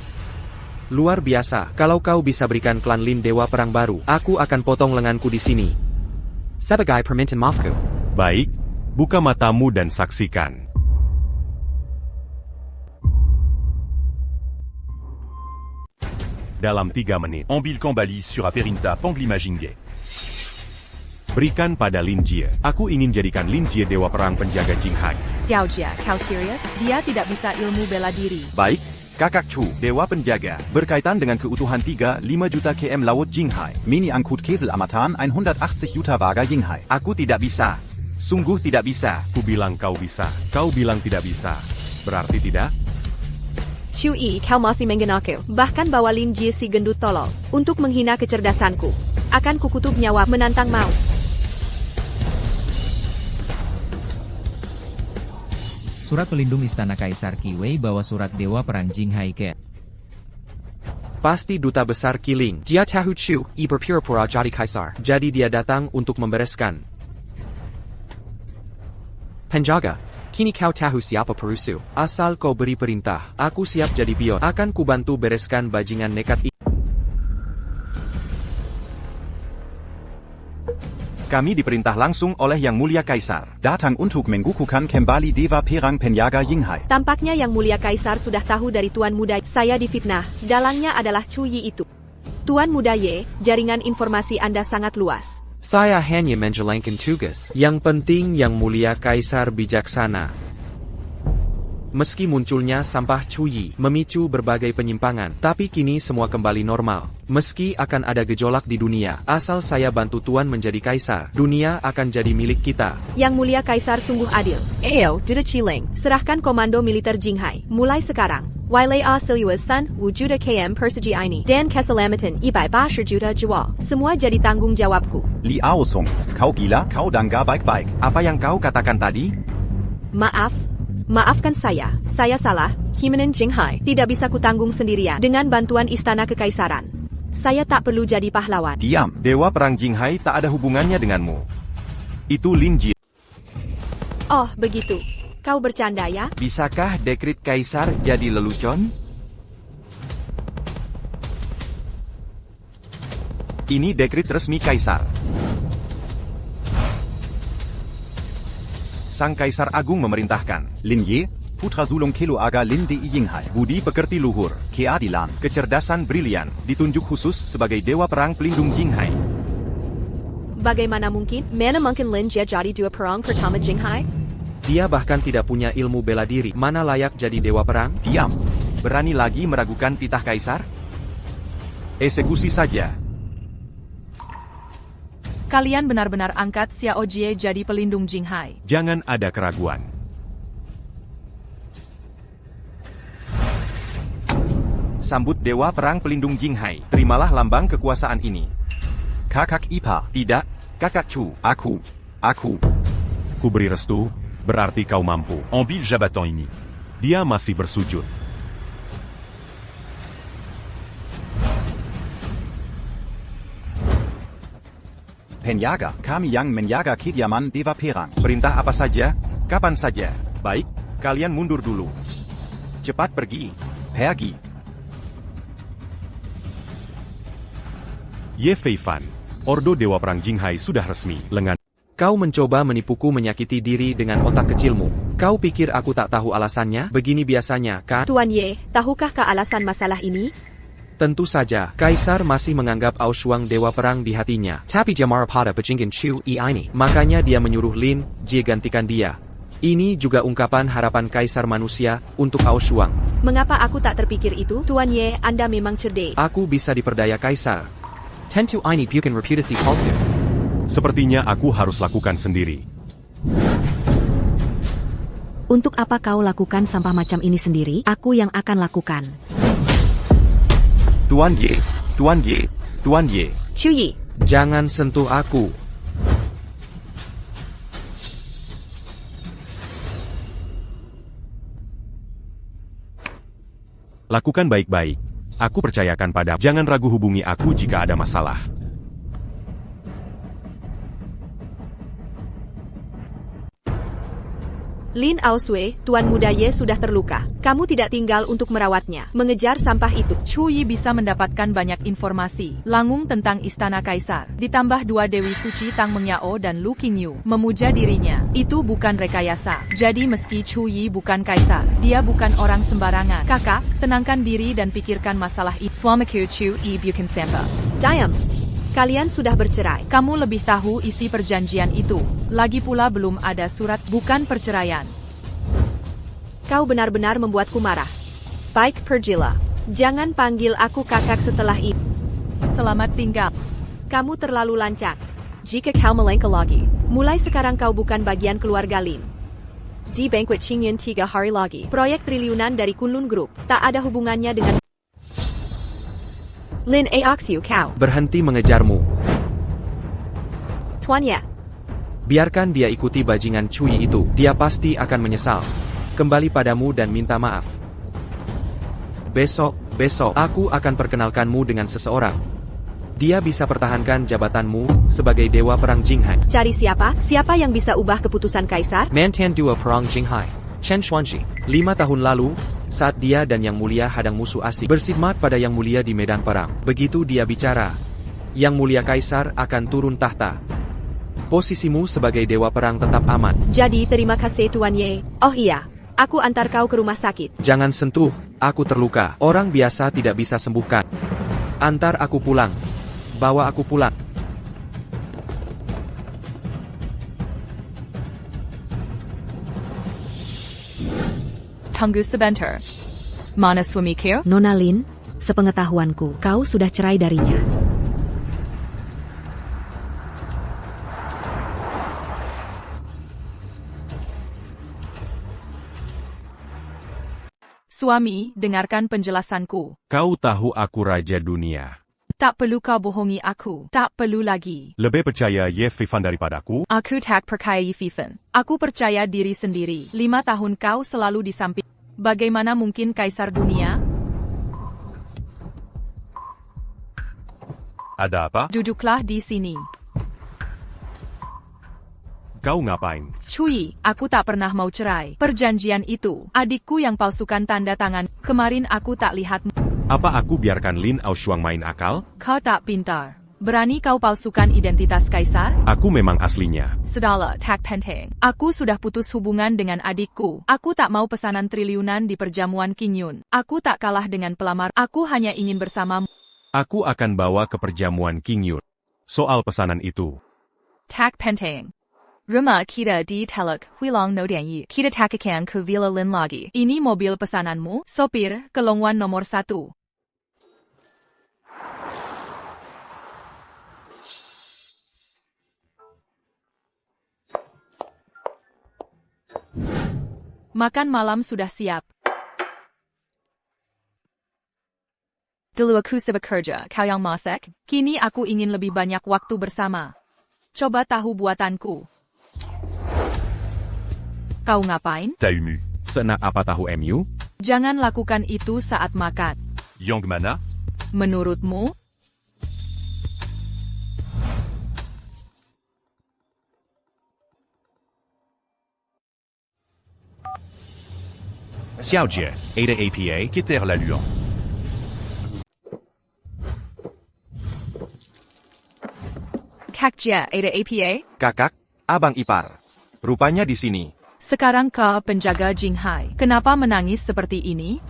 Luar biasa, kalau kau bisa berikan klan Lin dewa perang baru, aku akan potong lenganku di sini. Sebagai permintaan maafku. Baik, buka matamu dan saksikan. Dalam 3 menit. Ambil kembali sur Aperinta Panglimajinge. Berikan pada Lin Jie. Aku ingin jadikan Lin Jie dewa perang penjaga Jinghai. Xiao Jia, kau serius? Dia tidak bisa ilmu bela diri. Baik, Kakak Chu, dewa penjaga. Berkaitan dengan keutuhan 5 juta km laut Jinghai. Mini Angkut Kesel Amatan 180 Juta Waga Jinghai. Aku tidak bisa. Sungguh tidak bisa. Ku bilang kau bisa. Kau bilang tidak bisa. Berarti tidak? Cui, kau masih mengenaku. Bahkan bawa Lin Jie si gendut tolol. Untuk menghina kecerdasanku. Akan kukutuk nyawa menantang maut. Surat pelindung Istana Kaisar Qiwei bawa surat Dewa Perang Jinghai ke Pasti duta besar Kiling. Dia tahu Chu, I berpura-pura jadi kaisar. Jadi dia datang untuk membereskan. Penjaga, kini kau tahu siapa perusuh. Asal kau beri perintah, aku siap jadi pion. Akan kubantu bereskan bajingan nekat ini. Kami diperintah langsung oleh Yang Mulia Kaisar. Datang untuk mengukuhkan kembali Dewa Perang Penjaga Jinghai. Tampaknya Yang Mulia Kaisar sudah tahu dari Tuan Muda. Saya difitnah. Dalangnya adalah Chu Yi itu. Tuan Muda Ye, jaringan informasi Anda sangat luas. Saya hanya menjalankan tugas. Yang penting Yang Mulia Kaisar bijaksana. Meski munculnya sampah Chu Yi memicu berbagai penyimpangan, tapi kini semua kembali normal. Meski akan ada gejolak di dunia, asal saya bantu Tuan menjadi kaisar, dunia akan jadi milik kita. Yang Mulia Kaisar sungguh adil. Eo, Duda Chiling, serahkan komando militer Jinghai. Mulai sekarang. Wailai A Siliuasan, wujuda KM Persegi ini, dan keselamatan Ibai Bashir Juta Jawa. Semua jadi tanggung jawabku. Li Aosung, kau gila, kau dan gak baik-baik. Apa yang kau katakan tadi? Maafkan saya salah. Himenan Jinghai tidak bisa kutanggung sendirian dengan bantuan Istana Kekaisaran. Saya tak perlu jadi pahlawan. Diam. Dewa Perang Jinghai tak ada hubungannya denganmu. Itu Lin Jie. Oh, begitu. Kau bercanda ya? Bisakah dekrit kaisar jadi lelucon? Ini dekrit resmi kaisar. Sang Kaisar Agung memerintahkan. Lin Ye, putra sulung Kilo Aga Lin Di Jinghai. Budi pekerti luhur, Keadilan, kecerdasan brilian, ditunjuk khusus sebagai Dewa Perang Pelindung Jinghai. Bagaimana mungkin? Mana mungkin Lin Jie jadi Dewa Perang pertama Jinghai? Dia bahkan tidak punya ilmu bela diri. Mana layak jadi Dewa Perang? Diam. Berani lagi meragukan titah kaisar? Eksekusi saja. Kalian benar-benar angkat Xiao Jie jadi pelindung Jinghai. Jangan ada keraguan. Sambut Dewa Perang Pelindung Jinghai. Terimalah lambang kekuasaan ini. Kakak Ipa. Tidak, kakak Chu. Aku. Ku beri restu, berarti kau mampu. Ambil jabatan ini. Dia masih bersujud. Penjaga, kami yang menjaga kediaman Dewa Perang. Perintah apa saja, kapan saja. Baik, kalian mundur dulu. Cepat pergi. Pergi. Ye Feifan, Ordo Dewa Perang Jinghai sudah resmi. Lengan. Kau mencoba menipuku menyakiti diri dengan otak kecilmu. Kau pikir aku tak tahu alasannya? Begini biasanya, kan? Tuan Ye, tahukah alasan masalah ini? Tentu saja, Kaisar masih menganggap Ao Shuang Dewa Perang di hatinya. Tapi dia marah pada pejingin Chu I ini. Makanya dia menyuruh Lin Jie gantikan dia. Ini juga ungkapan harapan Kaisar manusia untuk Ao Shuang. Mengapa aku tak terpikir itu? Tuan Ye, Anda memang cerdik. Aku bisa diperdaya Kaisar. Tentu ini bukan reputasi palsu. Sepertinya aku harus lakukan sendiri. Untuk apa kau lakukan sampah macam ini sendiri? Aku yang akan lakukan. Tuan Ye, Tuan Ye, Tuan Ye. Chu Yi. Jangan sentuh aku. Lakukan baik-baik. Aku percayakan padamu. Jangan ragu hubungi aku jika ada masalah. Lin Aosue, Tuan Muda Ye sudah terluka. Kamu tidak tinggal untuk merawatnya, mengejar sampah itu. Chu Yi bisa mendapatkan banyak informasi Langung tentang Istana Kaisar. Ditambah dua Dewi Suci Tang Mengyao dan Lu Qingyu memuja dirinya. Itu bukan rekayasa. Jadi meski Chu Yi bukan kaisar, dia bukan orang sembarangan. Kakak, tenangkan diri dan pikirkan masalah itu. Suamiku Chu Yi bukan sampah. Diam. Kalian sudah bercerai. Kamu lebih tahu isi perjanjian itu. Lagi pula belum ada surat, bukan perceraian. Kau benar-benar membuatku marah. Baik, pergilah. Jangan panggil aku kakak setelah ini. Selamat tinggal. Kamu terlalu lancang. Jika kau melangkah lagi, mulai sekarang kau bukan bagian keluarga Lin. Di banquet Qingyan 3 hari lagi, proyek triliunan dari Kunlun Group, tak ada hubungannya dengan Lin Aoxiu kau. Berhenti mengejarmu. Tuan Ye. Biarkan dia ikuti bajingan Chu Yi itu. Dia pasti akan menyesal. Kembali padamu dan minta maaf. Besok, aku akan perkenalkanmu dengan seseorang. Dia bisa pertahankan jabatanmu sebagai Dewa Perang Jinghai. Cari siapa? Siapa yang bisa ubah keputusan Kaisar? Mantan Dewa Perang Jinghai, Chen Xuanji. 5 tahun lalu, saat dia dan Yang Mulia hadang musuh asing berkhidmat pada Yang Mulia di medan perang. Begitu dia bicara, Yang Mulia Kaisar akan turun tahta. Posisimu sebagai Dewa Perang tetap aman. Jadi terima kasih Tuan Ye. Oh iya, aku antar kau ke rumah sakit. Jangan sentuh, aku terluka. Orang biasa tidak bisa sembuhkan. Antar aku pulang. Bawa aku pulang. Tunggu sebentar. Mana suami kau? Nona Lin, sepengetahuanku, kau sudah cerai darinya. Suami, dengarkan penjelasanku. Kau tahu aku Raja Dunia. Tak perlu kau bohongi aku. Tak perlu lagi. Lebih percaya Ye Feifan daripadaku? Aku tak percaya Feifan. Aku percaya diri sendiri. 5 tahun kau selalu di samping. Bagaimana mungkin Kaisar Dunia? Ada apa? Duduklah di sini. Kau ngapain? Cui, aku tak pernah mau cerai. Perjanjian itu, adikku yang palsukan tanda tangan. Kemarin aku tak lihat. Apa aku biarkan Lin Aoshuang main akal? Kau tak pintar. Berani kau palsukan identitas Kaisar? Aku memang aslinya. Sudahlah, tak penting. Aku sudah putus hubungan dengan adikku. Aku tak mau pesanan triliunan di perjamuan King Yun. Aku tak kalah dengan pelamar. Aku hanya ingin bersamamu. Aku akan bawa ke perjamuan King Yun. Soal pesanan itu. Tak penting. Rumah kita di Teluk Huilong no Dianyi. Kita tak akan ke Villa Lin lagi. Ini mobil pesananmu, sopir, Kelongwan nomor 1. Makan malam sudah siap. Dulu aku sibuk kerja, kau yang masak. Kini aku ingin lebih banyak waktu bersama. Coba tahu buatanku. Kau ngapain? T'as humu. Seenak apa tahu MU? Jangan lakukan itu saat makan. Yang mana? Menurutmu? Xiao Jie, Ada APA, quitter la Luan. Kak Jia, Ada APA? Kakak, Abang Ipar. Rupanya di sini. Sekarang kau penjaga Jinghai. Kenapa menangis seperti ini?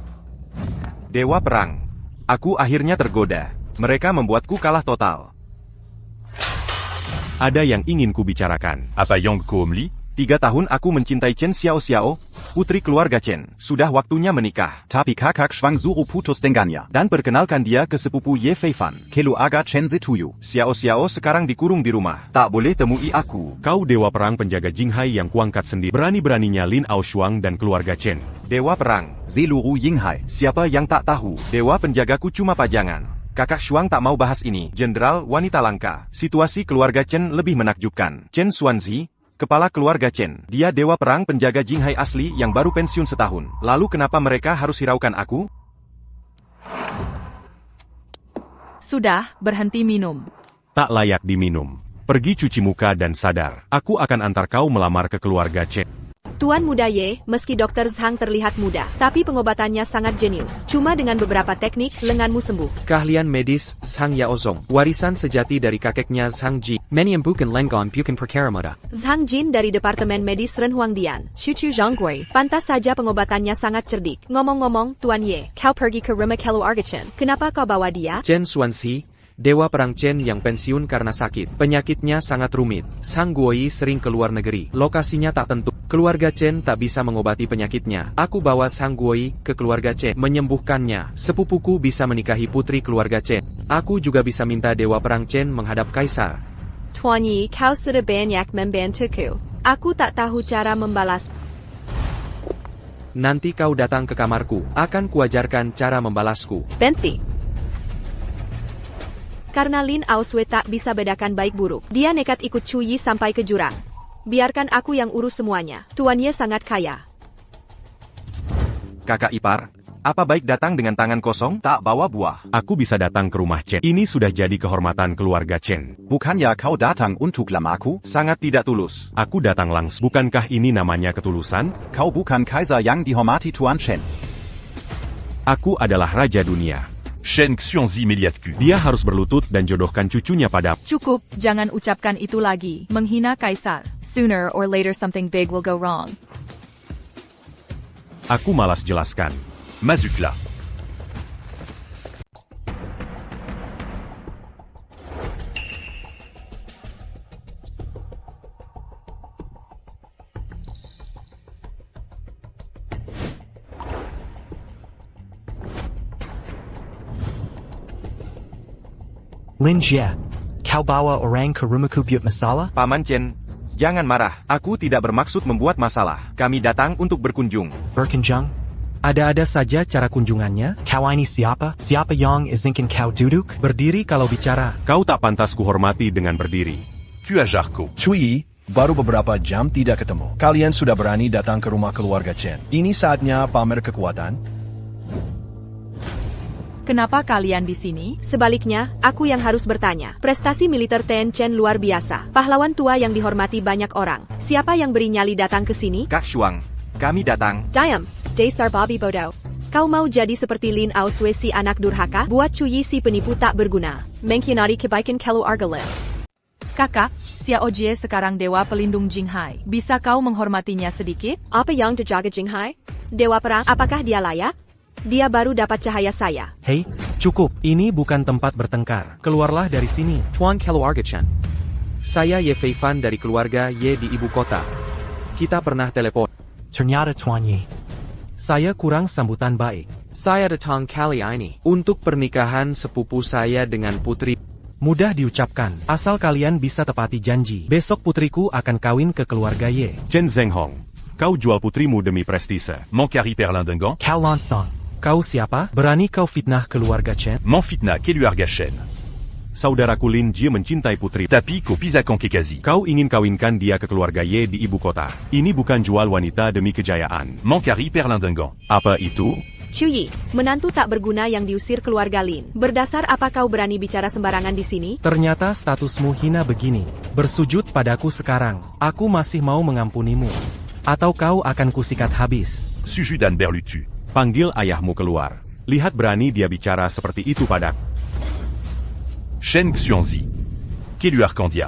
Dewa Perang. Aku akhirnya tergoda. Mereka membuatku kalah total. Ada yang ingin kubicarakan. Apa Yang Kuomli? 3 tahun aku mencintai Chen Xiao Xiao, putri keluarga Chen. Sudah waktunya menikah. Tapi kakak Schwang Zuru putus dengannya. Dan perkenalkan dia ke sepupu Ye Feifan. Kelu aga Chen Zituyu. Xiao Xiao sekarang dikurung di rumah. Tak boleh temui aku. Kau Dewa Perang penjaga Jinghai yang kuangkat sendiri. Berani-beraninya Lin Aoshuang dan keluarga Chen. Dewa Perang. Zeluru Yinghai. Siapa yang tak tahu? Dewa penjagaku cuma pajangan. Kakak Shuang tak mau bahas ini. Jenderal wanita langka. Situasi keluarga Chen lebih menakjubkan. Chen Xuanzi, kepala keluarga Chen. Dia Dewa Perang penjaga Jinghai asli yang baru pensiun setahun. Lalu kenapa mereka harus hiraukan aku? Sudah, berhenti minum. Tak layak diminum. Pergi cuci muka dan sadar. Aku akan antar kau melamar ke keluarga Chen. Tuan Muda Ye, meski Dr. Zhang terlihat muda, tapi pengobatannya sangat jenius. Cuma dengan beberapa teknik, lenganmu sembuh. Keahlian medis Zhang Yaozong, warisan sejati dari kakeknya Zhang Ji. Meniam bukan lengon bukan perkara mudah. Zhang Jin dari Departemen Medis Ren Huangdian. Shuchu Zhanggui. Pantas saja pengobatannya sangat cerdik. Ngomong-ngomong, Tuan Ye, kau pergi ke rumah keluarga Chen. Kenapa kau bawa dia? Chen Xuanzi, Dewa Perang Chen yang pensiun karena sakit. Penyakitnya sangat rumit. Zhang Guoyi sering keluar negeri. Lokasinya tak tentu. Keluarga Chen tak bisa mengobati penyakitnya. Aku bawa Zhang Guoyi ke keluarga Chen. Menyembuhkannya. Sepupuku bisa menikahi putri keluarga Chen. Aku juga bisa minta Dewa Perang Chen menghadap Kaisar. Tuan Yi, kau sudah banyak membantuku. Aku tak tahu cara membalas. Nanti kau datang ke kamarku. Akan kuajarkan cara membalasku. Bensi. Karena Lin Aoshui tak bisa bedakan baik buruk, dia nekat ikut Chu Yi sampai ke jurang. Biarkan aku yang urus semuanya. Tuan Ye sangat kaya. Kakak Ipar, Apa baik datang dengan tangan kosong, tak bawa buah? Aku bisa datang ke rumah Chen. Ini sudah jadi kehormatan keluarga Chen. Bukannya kau datang untuk lamaku? Sangat tidak tulus. Aku datang langsung. Bukankah ini namanya ketulusan? Kau bukan Kaiser yang dihormati Tuan Chen. Aku adalah Raja Dunia. Shen Xuanzi Meliatku. Dia harus berlutut dan jodohkan cucunya pada... Cukup, jangan ucapkan itu lagi. Menghina kaisar. Sooner or later something big will go wrong. Aku malas jelaskan. Mazukla. Lin Jie, kau bawa orang ke rumahku buat masalah? Paman Chen, jangan marah. Aku tidak bermaksud membuat masalah. Kami datang untuk berkunjung. Berkunjung? Ada-ada saja cara kunjungannya. Kau ini siapa? Siapa yang izinkan kau duduk? Berdiri kalau bicara. Kau tak pantas kuhormati dengan berdiri. Tu as Jarko. Cui, baru beberapa jam tidak ketemu. Kalian sudah berani datang ke rumah keluarga Chen. Ini saatnya pamer kekuatan. Kenapa kalian di sini? Sebaliknya, aku yang harus bertanya. Prestasi militer Ten Chen luar biasa. Pahlawan tua yang dihormati banyak orang. Siapa yang beri nyali datang ke sini? Kak Shuang, kami datang. Diam, Dasar Bobby Bodoh. Kau mau jadi seperti Lin Ao Sui si anak durhaka? Buat Cuyi si penipu tak berguna. Mengkhianati kebaikan keluarga Lin. Kakak, Xiao Jie sekarang dewa pelindung Jinghai. Bisa kau menghormatinya sedikit? Apa yang dijaga Jinghai? Dewa perang, apakah dia layak? Dia baru dapat cahaya saya. Hei, cukup. Ini bukan tempat bertengkar. Keluarlah dari sini. Tuan keluarga Chen. Saya Ye Feifan dari keluarga Ye di ibu kota. Kita pernah telepon. Ternyata Tuan Ye. Saya kurang sambutan baik. Saya datang kali ini untuk pernikahan sepupu saya dengan putri. Mudah diucapkan, asal kalian bisa tepati janji. Besok putriku akan kawin ke keluarga Ye. Chen Zhenghong, kau jual putrimu demi prestise. Mancari Perlindungan. Kau lansang. Kau siapa? Berani kau fitnah keluarga Chen? Manfitna Keluarga Shen. Saudaraku Lin Jie mencintai putri. Tapi ko Pisakan Kekazi. Kau ingin kawinkan dia ke keluarga Ye di ibu kota. Ini bukan jual wanita demi kejayaan. Mancari Perlindungan. Apa itu? Cuyi, menantu tak berguna yang diusir keluarga Lin. Berdasar apa kau berani bicara sembarangan di sini? Ternyata statusmu hina begini. Bersujud padaku sekarang. Aku masih mau mengampunimu. Atau kau akan kusikat habis. Sujudan Berlutu. Panggil ayahmu keluar. Lihat berani dia bicara seperti itu padaku. Shen Xuanzi. Keluar Kandia.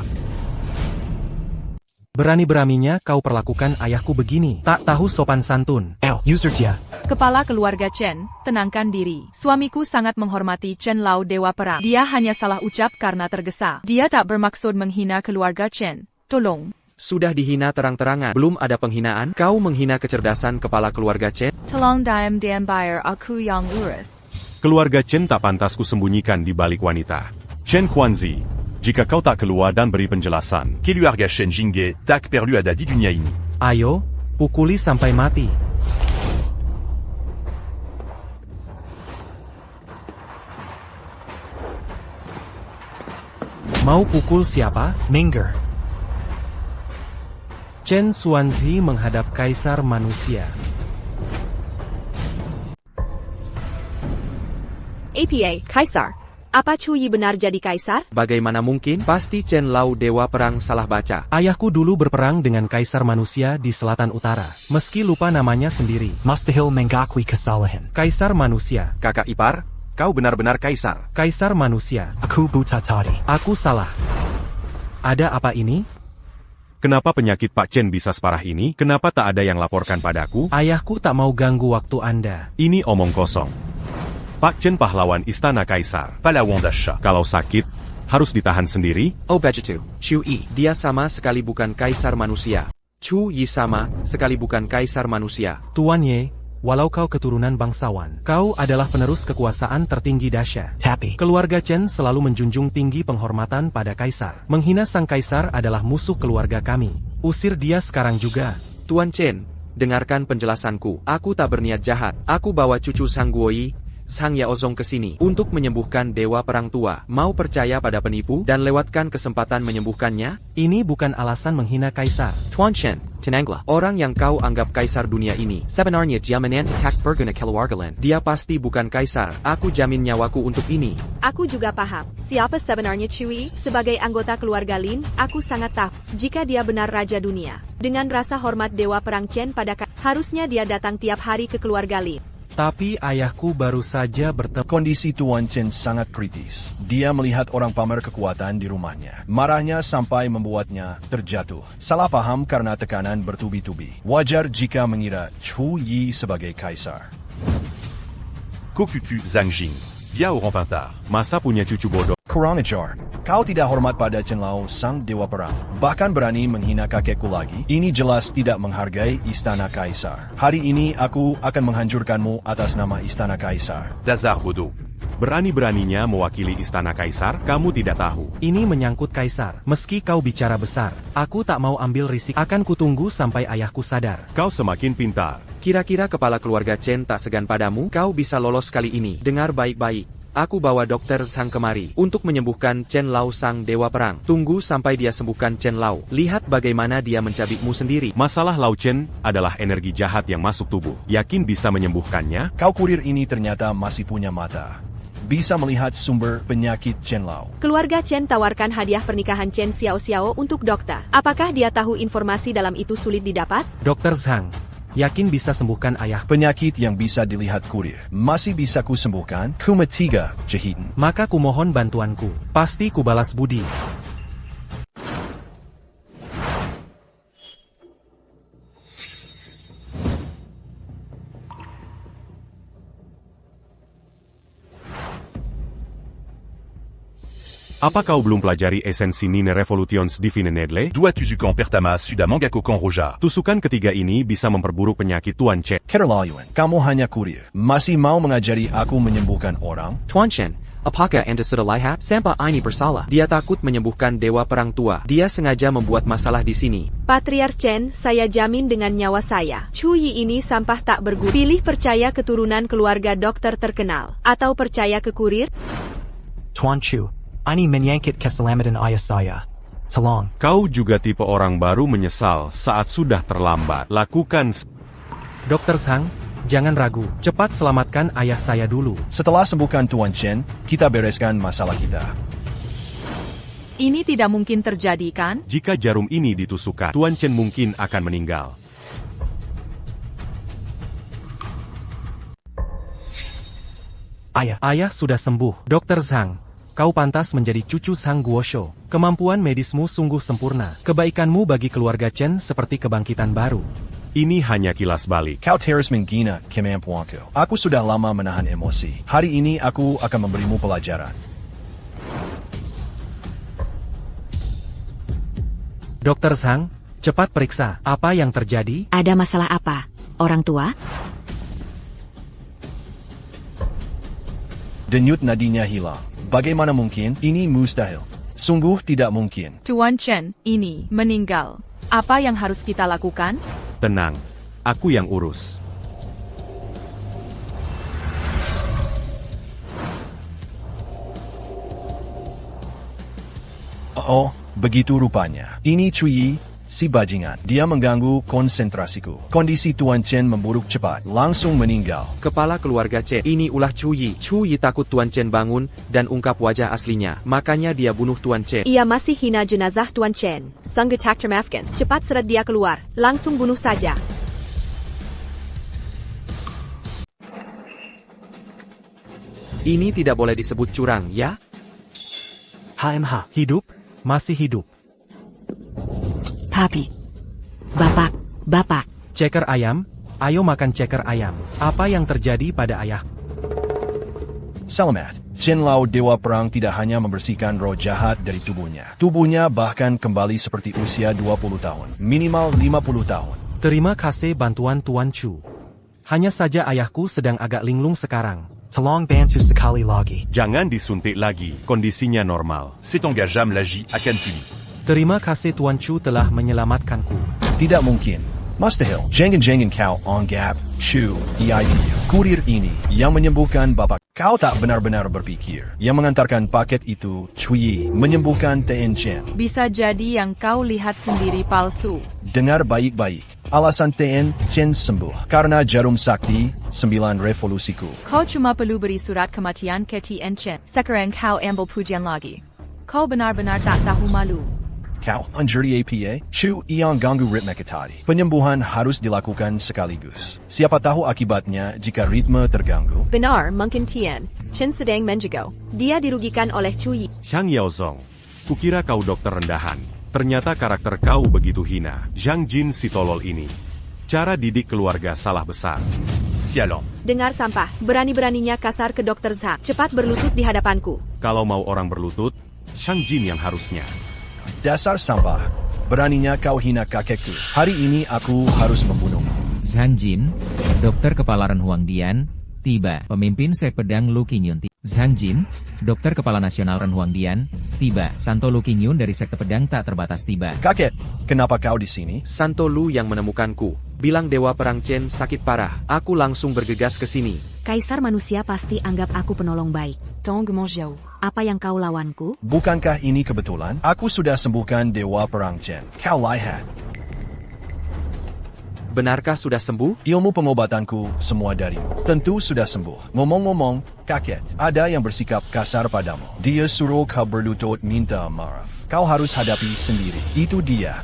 Berani-beraninya kau perlakukan ayahku begini. Tak tahu sopan santun. User dia. Kepala keluarga Chen, tenangkan diri. Suamiku sangat menghormati Chen Lao Dewa Perang. Dia hanya salah ucap karena tergesa. Dia tak bermaksud menghina keluarga Chen. Tolong. Sudah dihina terang-terangan. Belum ada penghinaan. Kau menghina kecerdasan kepala keluarga Chen. Tolong diam bayar aku yang urus. Keluarga Chen tak pantas kusembunyikan di balik wanita. Chen Xuanzi, jika kau tak keluar dan beri penjelasan. Keluarga Shen Jingge tak perlu ada di dunia ini. Ayo, pukuli sampai mati. Mau pukul siapa? Minger. Chen Xuanzi menghadap kaisar manusia. APA, Kaisar. Apa Cuyi benar jadi kaisar? Bagaimana mungkin? Pasti Chen Lao Dewa Perang salah baca. Ayahku dulu berperang dengan kaisar manusia di selatan utara. Meski lupa namanya sendiri. Mustahil mengakui kesalahan. Kaisar manusia. Kakak ipar, kau benar-benar kaisar. Kaisar manusia. Aku buta tadi. Aku salah. Ada apa ini? Kenapa penyakit Pak Chen bisa separah ini? Kenapa tak ada yang laporkan padaku? Ayahku tak mau ganggu waktu Anda. Ini omong kosong. Pak Chen pahlawan istana kaisar. Pahlawan Dasha. Kalau sakit, harus ditahan sendiri? Oh begitu. Chu Yi, dia sama sekali bukan kaisar manusia. Chu Yi sama sekali bukan kaisar manusia. Tuan Ye, walau kau keturunan bangsawan, kau adalah penerus kekuasaan tertinggi Dasha. Tapi, keluarga Chen selalu menjunjung tinggi penghormatan pada kaisar. Menghina sang kaisar adalah musuh keluarga kami. Usir dia sekarang juga. Tuan Chen, dengarkan penjelasanku. Aku tak berniat jahat. Aku bawa cucu Sang Guoyi, Sang Yaozong ke sini untuk menyembuhkan dewa perang tua. Mau percaya pada penipu dan lewatkan kesempatan menyembuhkannya? Ini bukan alasan menghina kaisar. Tuan Chen, Tenanglah, orang yang kau anggap kaisar dunia ini, sebenarnya dia menanti berguna keluargalan. Dia pasti bukan kaisar, aku jamin nyawaku untuk ini. Aku juga paham, siapa sebenarnya Chui, sebagai anggota keluarga Lin, aku sangat tahu, jika dia benar Raja Dunia. Dengan rasa hormat Dewa Perang Chen pada harusnya dia datang tiap hari ke keluarga Lin. Tapi ayahku baru saja bertemu. Kondisi Tuan Chen sangat kritis. Dia melihat orang pamer kekuatan di rumahnya. Marahnya sampai membuatnya terjatuh. Salah paham karena tekanan bertubi-tubi. Wajar jika mengira Chu Yi sebagai kaisar. Kokuku Zhang Jing. Dia orang pintar. Masa punya cucu bodoh? Kurang ajar. Kau tidak hormat pada Chen Lao, sang dewa perang. Bahkan berani menghina kakekku lagi. Ini jelas tidak menghargai istana kaisar. Hari ini aku akan menghancurkanmu atas nama istana kaisar. Dasar bodoh. Berani-beraninya mewakili istana kaisar, kamu tidak tahu. Ini menyangkut kaisar. Meski kau bicara besar, aku tak mau ambil risiko. Akan kutunggu sampai ayahku sadar. Kau semakin pintar. Kira-kira kepala keluarga Chen tak segan padamu? Kau bisa lolos kali ini. Dengar baik-baik. Aku bawa Dokter Zhang kemari untuk menyembuhkan Chen Lao sang dewa perang. Tunggu sampai dia sembuhkan Chen Lao. Lihat bagaimana dia mencabikmu sendiri. Masalah Lao Chen adalah energi jahat yang masuk tubuh. Yakin bisa menyembuhkannya? Kau kurir ini ternyata masih punya mata. Bisa melihat sumber penyakit Chen Lao. Keluarga Chen tawarkan hadiah pernikahan Chen Xiao Xiao untuk dokter. Apakah dia tahu informasi dalam itu sulit didapat? Dokter Zhang, yakin bisa sembuhkan ayah? Penyakit yang bisa dilihat kurir. Masih bisa ku sembuhkan? Kuma 3, jahitan. Maka kumohon bantuanku. Pasti ku balas budi. Apa kau belum pelajari esensi Nine Revolutions Divine Nedle? Dua tusukan pertama sudah mengganggu Roja. Tusukan ketiga ini bisa memperburuk penyakit Tuan Chen. Keterlaluan, kamu hanya kurir. Masih mau mengajari aku menyembuhkan orang? Tuan Chen, apakah Anda sudah lihat? Sampai ini bersalah. Dia takut menyembuhkan dewa perang tua. Dia sengaja membuat masalah di sini. Patriark Chen, saya jamin dengan nyawa saya. Chu Yi ini sampah tak berguna. Pilih percaya keturunan keluarga dokter terkenal. Atau percaya ke kurir? Tuan Chu, ini menyangkut keselamatan ayah saya. Tolong. Kau juga tipe orang baru menyesal saat sudah terlambat. Lakukan. Dokter Zhang, jangan ragu. Cepat selamatkan ayah saya dulu. Setelah sembuhkan Tuan Chen, kita bereskan masalah kita. Ini tidak mungkin terjadi, kan? Jika jarum ini ditusukkan, Tuan Chen mungkin akan meninggal. Ayah sudah sembuh. Dokter Zhang, kau pantas menjadi cucu Sang Guosho. Kemampuan medismu sungguh sempurna. Kebaikanmu bagi keluarga Chen seperti kebangkitan baru. Ini hanya kilas balik. Kau terus menghina kemampuanku. Aku sudah lama menahan emosi. Hari ini aku akan memberimu pelajaran. Dokter Zhang, cepat periksa. Apa yang terjadi? Ada masalah apa? Orang tua? Denyut nadinya hilang. Bagaimana mungkin? Ini mustahil. Sungguh tidak mungkin. Tuan Chen, ini meninggal. Apa yang harus kita lakukan? Tenang, aku yang urus. Oh, begitu rupanya. Ini Chu Yi, si bajingan. Dia mengganggu konsentrasiku. Kondisi Tuan Chen memburuk cepat. Langsung meninggal. Kepala keluarga Chen, ini ulah Chu Yi. Chu Yi takut Tuan Chen bangun dan ungkap wajah aslinya. Makanya dia bunuh Tuan Chen. Ia masih hina jenazah Tuan Chen. Sang getak termaafkan. Cepat seret dia keluar. Langsung bunuh saja. Ini tidak boleh disebut curang, ya? HMH, hidup? Masih hidup. Papi. Bapak. Ceker ayam? Ayo makan ceker ayam. Apa yang terjadi pada ayah? Selamat. Chen Lao Dewa Perang tidak hanya membersihkan roh jahat dari tubuhnya. Tubuhnya bahkan kembali seperti usia 20 tahun. Minimal 50 tahun. Terima kasih bantuan Tuan Chu. Hanya saja ayahku sedang agak linglung sekarang. Tolong bantu sekali lagi. Jangan disuntik lagi, kondisinya normal. Cet engagement l'agit à Canpuni. Terima kasih Tuan Chu telah menyelamatkanku. Tidak mungkin. Mustahil. Jangan kau anggap Chu EIP kurir ini yang menyembuhkan bapak. Kau tak benar-benar berpikir yang mengantarkan paket itu Cui menyembuhkan Tien Chen. Bisa jadi yang kau lihat sendiri palsu. Dengar baik-baik. Alasan Tien Chen sembuh karena jarum sakti 9 revolusiku. Kau cuma perlu beri surat kematian ke Tien Chen. Sekarang kau ambil pujian lagi. Kau benar-benar tak tahu malu. Kau menjadi APA, Chu yang ganggu ritme kita. Penyembuhan harus dilakukan sekaligus. Siapa tahu akibatnya jika ritme terganggu. Benar, mungkin Tien Chen sedang menjago. Dia dirugikan oleh Cui. Zhang Yaozong, kukira kau dokter rendahan. Ternyata karakter kau begitu hina. Zhang Jin si tolol ini. Cara didik keluarga salah besar. Sialan. Dengar sampah, berani-beraninya kasar ke Dr. Zhang. Cepat berlutut di hadapanku. Kalau mau orang berlutut, Zhang Jin yang harusnya. Dasar sampah. Beraninya kau hina kakekku. Hari ini aku harus membunuhmu. Zhang Jin, dokter kepala Ren Huangdian, tiba. Pemimpin sek pedang Lu Qingyun. Zhang Jin, dokter kepala nasional Ren Huangdian, tiba. Santo Lu Qingyun dari sekte pedang tak terbatas tiba. Kakek, kenapa kau di sini? Santo Lu yang menemukanku. Bilang Dewa Perang Chen sakit parah. Aku langsung bergegas ke sini. Kaisar manusia pasti anggap aku penolong baik. Tang Manjiao. Apa yang kau lawanku? Bukankah ini kebetulan? Aku sudah sembuhkan Dewa Perang Chen. Kau lihat. Benarkah sudah sembuh? Ilmu pengobatanku semua darimu. Tentu sudah sembuh. Ngomong-ngomong, kakek, ada yang bersikap kasar padamu. Dia suruh kau berlutut minta maaf. Kau harus hadapi sendiri. Itu dia.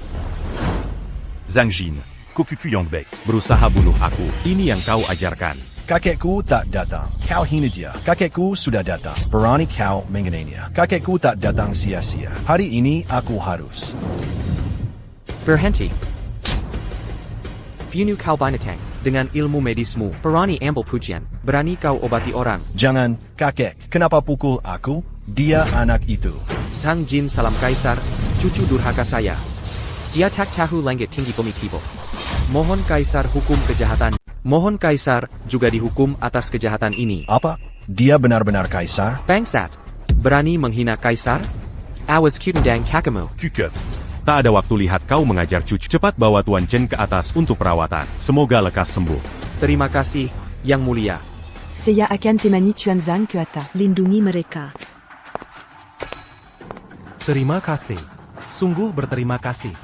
Zhang Jin, Kokuku Yangbei. Berusaha bunuh aku. Ini yang kau ajarkan. Kakekku tak datang. Kau hina dia. Kakekku sudah datang. Berani kau mengenainya. Kakekku tak datang sia-sia. Hari ini aku harus. Berhenti. Pinu kau binatang. Dengan ilmu medismu, berani ambil pujian. Berani kau obati orang. Jangan, kakek. Kenapa pukul aku? Dia anak itu. Zhang Jin salam kaisar, cucu durhaka saya. Dia tak tahu langit tinggi bumi tiba. Mohon kaisar hukum kejahatan. Mohon kaisar juga dihukum atas kejahatan ini. Apa? Dia benar-benar kaisar? Bangsat. Berani menghina kaisar? Awas kutendang kakamu. Kuket. Tak ada waktu lihat kau mengajar cucu. Cepat bawa Tuan Chen ke atas untuk perawatan. Semoga lekas sembuh. Terima kasih, Yang Mulia. Seiya akan temani Tuan Zhang ke atas. Lindungi mereka. Terima kasih. Sungguh berterima kasih.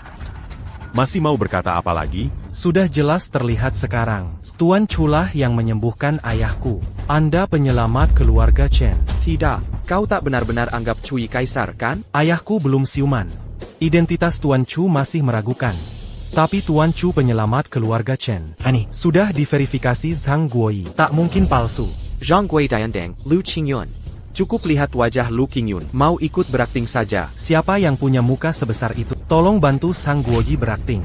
Masih mau berkata apa lagi? Sudah jelas terlihat sekarang. Tuan Chulah yang menyembuhkan ayahku. Anda penyelamat keluarga Chen. Tidak, kau tak benar-benar anggap Cui kaisar, kan? Ayahku belum siuman. Identitas Tuan Chu masih meragukan. Tapi Tuan Chu penyelamat keluarga Chen. Ani. Sudah diverifikasi Zhang Guoyi. Tak mungkin palsu. Zhang Gui Diandeng, Lu Qingyun. Cukup lihat wajah Lu Qingyun. Mau ikut berakting saja. Siapa yang punya muka sebesar itu? Tolong bantu Zhang Guoyi berakting.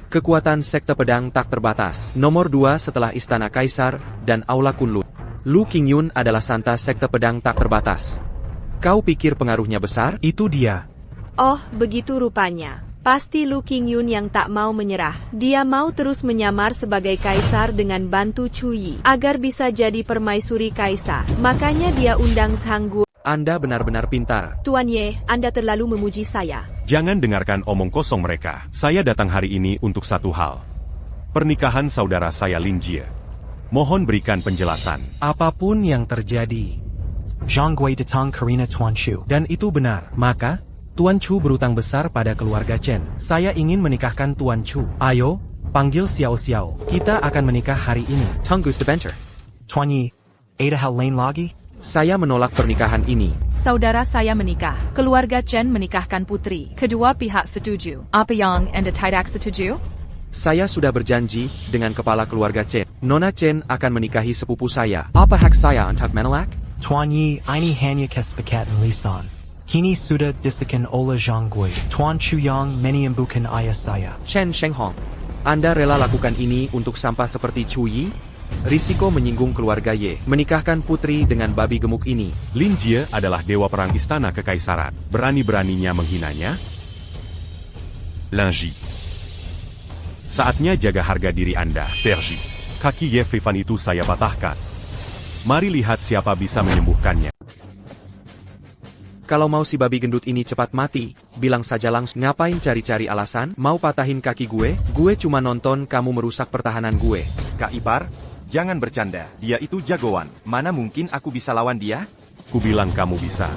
Kekuatan sekte pedang tak terbatas. Nomor 2 setelah Istana Kaisar dan Aula Kunlun. Lu Qingyun adalah santa sekte pedang tak terbatas. Kau pikir pengaruhnya besar? Itu dia. Oh, begitu rupanya. Pasti Lu Qingyun yang tak mau menyerah. Dia mau terus menyamar sebagai kaisar dengan bantu Cui agar bisa jadi permaisuri kaisar. Makanya dia undang Zhang Guo. Anda benar-benar pintar. Tuan Ye, Anda terlalu memuji saya. Jangan dengarkan omong kosong mereka. Saya datang hari ini untuk satu hal. Pernikahan saudara saya Lin Jie. Mohon berikan penjelasan. Apapun yang terjadi. Zhang Gui datang karena Tuan Chu. Dan itu benar. Maka, Tuan Chu berutang besar pada keluarga Chen. Saya ingin menikahkan Tuan Chu. Ayo, panggil Xiao Xiao. Kita akan menikah hari ini. Tunggu sebentar. Tuan Yi, ada hal lain lagi? Saya menolak pernikahan ini. Saudara saya menikah. Keluarga Chen menikahkan putri. Kedua pihak setuju. Apa yang Anda tidak setuju? Saya sudah berjanji dengan kepala keluarga Chen. Nona Chen akan menikahi sepupu saya. Apa hak saya untuk menolak? Tuan Yi, ini hanya kesepakatan lisan. Kini sudah disahkan oleh Zhang Gui. Tuan Chu yang menyembuhkan ayah saya. Chen Shenghong, Anda rela lakukan ini untuk sampah seperti Chu Yi? Risiko menyinggung keluarga Ye. Menikahkan putri dengan babi gemuk ini. Lin Jie adalah dewa perang istana kekaisaran. Berani-beraninya menghinanya? Lin Jie. Saatnya jaga harga diri Anda, Terji. Kaki Ye Fifan itu saya patahkan. Mari lihat siapa bisa menyembuhkannya. Kalau mau si babi gendut ini cepat mati, bilang saja langsung. Ngapain cari-cari alasan? Mau patahin kaki gue? Gue cuma nonton kamu merusak pertahanan gue. Kak Ipar, jangan bercanda. Dia itu jagoan. Mana mungkin aku bisa lawan dia? Ku bilang kamu bisa.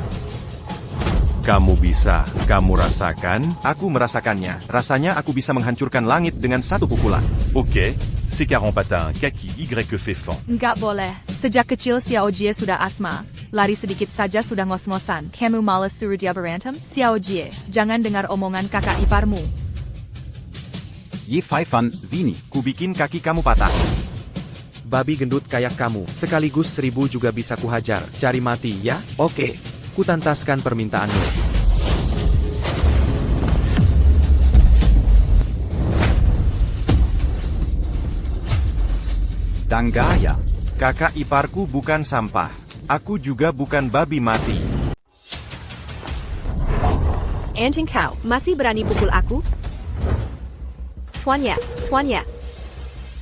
Kamu bisa. Kamu rasakan? Aku merasakannya. Rasanya aku bisa menghancurkan langit dengan satu pukulan. Ok, c'est 40 patins, kaki, Y fait fan. Enggak boleh. Sejak kecil Xiao Jie sudah asma. Lari sedikit saja sudah ngos-ngosan. Kamu malas suruh dia berantem? Xiao Jie, jangan dengar omongan kakak iparmu. Ye Fai Fan, Zini. Ku bikin kaki kamu patah. Babi gendut kayak kamu, sekaligus 1000 juga bisa kuhajar. Cari mati ya? Oke, kutantaskan permintaanmu. Danggaya. Kakak iparku bukan sampah. Aku juga bukan babi mati. Anjing kau, masih berani pukul aku? Tuan ya.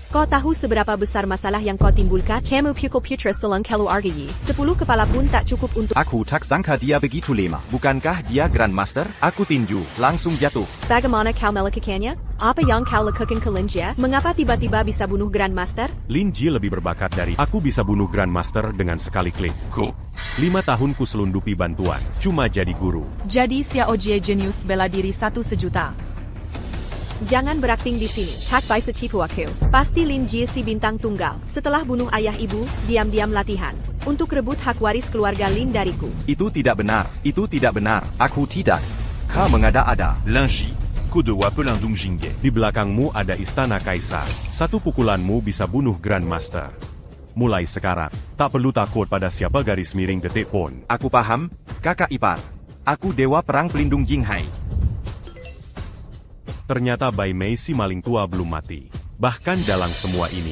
Kau tahu seberapa besar masalah yang kau timbulkan? Kamu pukul putra selang keluarga Yi. 10 kepala pun tak cukup untuk... Aku tak sangka dia begitu lemah. Bukankah dia Grandmaster? Aku tinju, langsung jatuh. Bagaimana kau melakukannya? Apa yang kau lakukan ke Lin Jie? Mengapa tiba-tiba bisa bunuh Grandmaster? Lin Jie lebih berbakat dari aku. Bisa bunuh Grandmaster dengan sekali klik. 5 tahun ku selundupi bantuan, cuma jadi guru. Jadi Xiao Jie jenius bela diri 1 sejuta. Jangan berakting di sini. Tak bisa tipu aku. Pasti Lin Jie si bintang tunggal. Setelah bunuh ayah ibu, diam-diam latihan untuk rebut hak waris keluarga Lin dariku. Itu tidak benar. Itu tidak benar. Aku tidak. Kau mengada-ada. Linji, Kodewa Pelindung Jingge. Di belakangmu ada istana kaisar. 1 pukulanmu bisa bunuh Grandmaster. Mulai sekarang, tak perlu takut pada siapa garis miring detik pun. Aku paham, kakak ipar. Aku dewa perang pelindung Jinghai. Ternyata Bai Mei si maling tua belum mati. Bahkan dalam semua ini.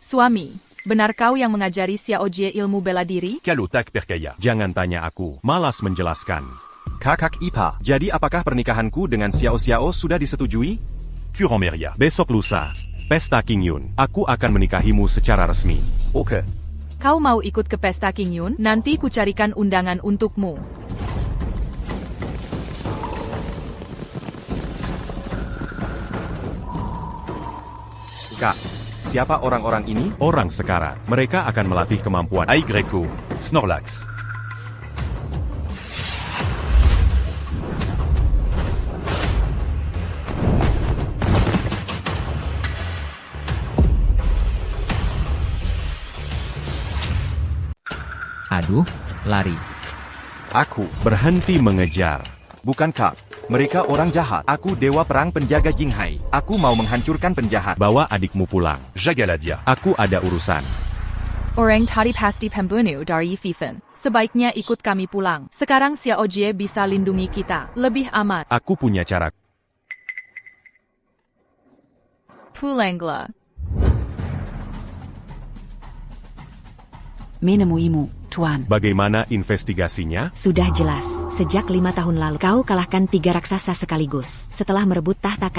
Suami, benar kau yang mengajari Xiao Jie ilmu bela diri? Kalotak Perkaya. Jangan tanya aku, malas menjelaskan. Kakak Ipar. Jadi apakah pernikahanku dengan Xiao sudah disetujui? Curanmeria. Besok lusa, pesta King Yun. Aku akan menikahimu secara resmi. Oke. Kau mau ikut ke pesta King Yun? Nanti ku carikan undangan untukmu. Kak, siapa orang-orang ini? Orang sekarat. Mereka akan melatih kemampuan Ai Greco. Snorlax. Aduh, lari. Aku berhenti mengejar. Bukan Kak, mereka orang jahat. Aku dewa perang penjaga Jinghai. Aku mau menghancurkan penjahat. Bawa adikmu pulang. Jagaladia. Aku ada urusan. Orang tadi pasti pembunuh dari Fifen. Sebaiknya ikut kami pulang. Sekarang Xiao Jie bisa lindungi kita. Lebih aman. Aku punya cara. Pulanglah. Menemuimu, Tuan. Bagaimana investigasinya? Sudah jelas, sejak 5 tahun lalu kau kalahkan 3 raksasa sekaligus. Setelah merebut tahta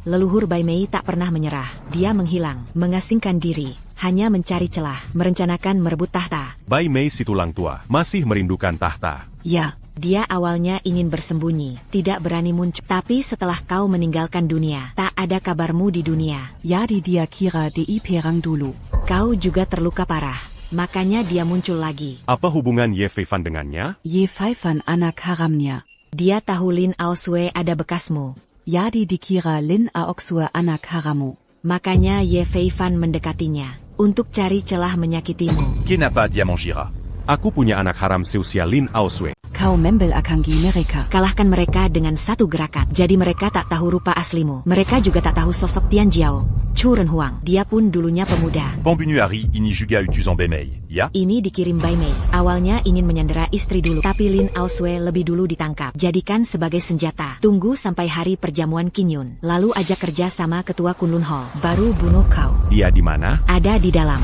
leluhur Bai Mei tak pernah menyerah. Dia menghilang, mengasingkan diri, hanya mencari celah, merencanakan merebut tahta. Bai Mei si tulang tua, masih merindukan tahta. Ya, dia awalnya ingin bersembunyi, tidak berani muncul. Tapi setelah kau meninggalkan dunia, tak ada kabarmu di dunia. Jadi dia kira di perang dulu. Kau juga terluka parah. Makanya dia muncul lagi. Apa hubungan Ye Fei Fan dengannya? Ye Fei Fan anak haramnya. Dia tahu Lin Aosue ada bekasmu. Jadi dikira Lin Aosue anak haramu. Makanya Ye Fei Fan mendekatinya untuk cari celah menyakitimu. Kenapa dia mengira? Aku punya anak haram seusia Lin Aosue. Kau membel akangi mereka. Kalahkan mereka dengan satu gerakan. Jadi mereka tak tahu rupa aslimu. Mereka juga tak tahu sosok Tian Jiao. Chu Renhuang. Dia pun dulunya pemuda. Pembunuhari ini juga utusan Bai Mei, ya? Ini dikirim Bai Mei. Awalnya ingin menyandera istri dulu. Tapi Lin Aosue lebih dulu ditangkap. Jadikan sebagai senjata. Tunggu sampai hari perjamuan King Yun. Lalu ajak kerja sama ketua Kunlun Hall. Baru bunuh kau. Dia di mana? Ada di dalam.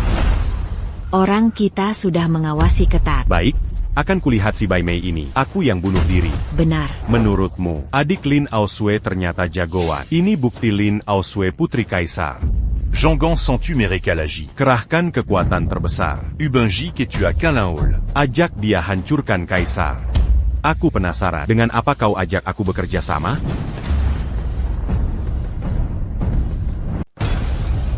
Orang kita sudah mengawasi ketat. Baik. Akan kulihat si Bai Mei ini. Aku yang bunuh diri. Benar. Menurutmu, adik Lin Aosue ternyata jagoan. Ini bukti Lin Aosue putri kaisar. Zhanggan sens-tu mes récalagies? Kerahkan kekuatan terbesar. Ubenji que tu as qu'un Hall. Ajak dia hancurkan Kaisar. Aku penasaran, dengan apa kau ajak aku bekerja sama?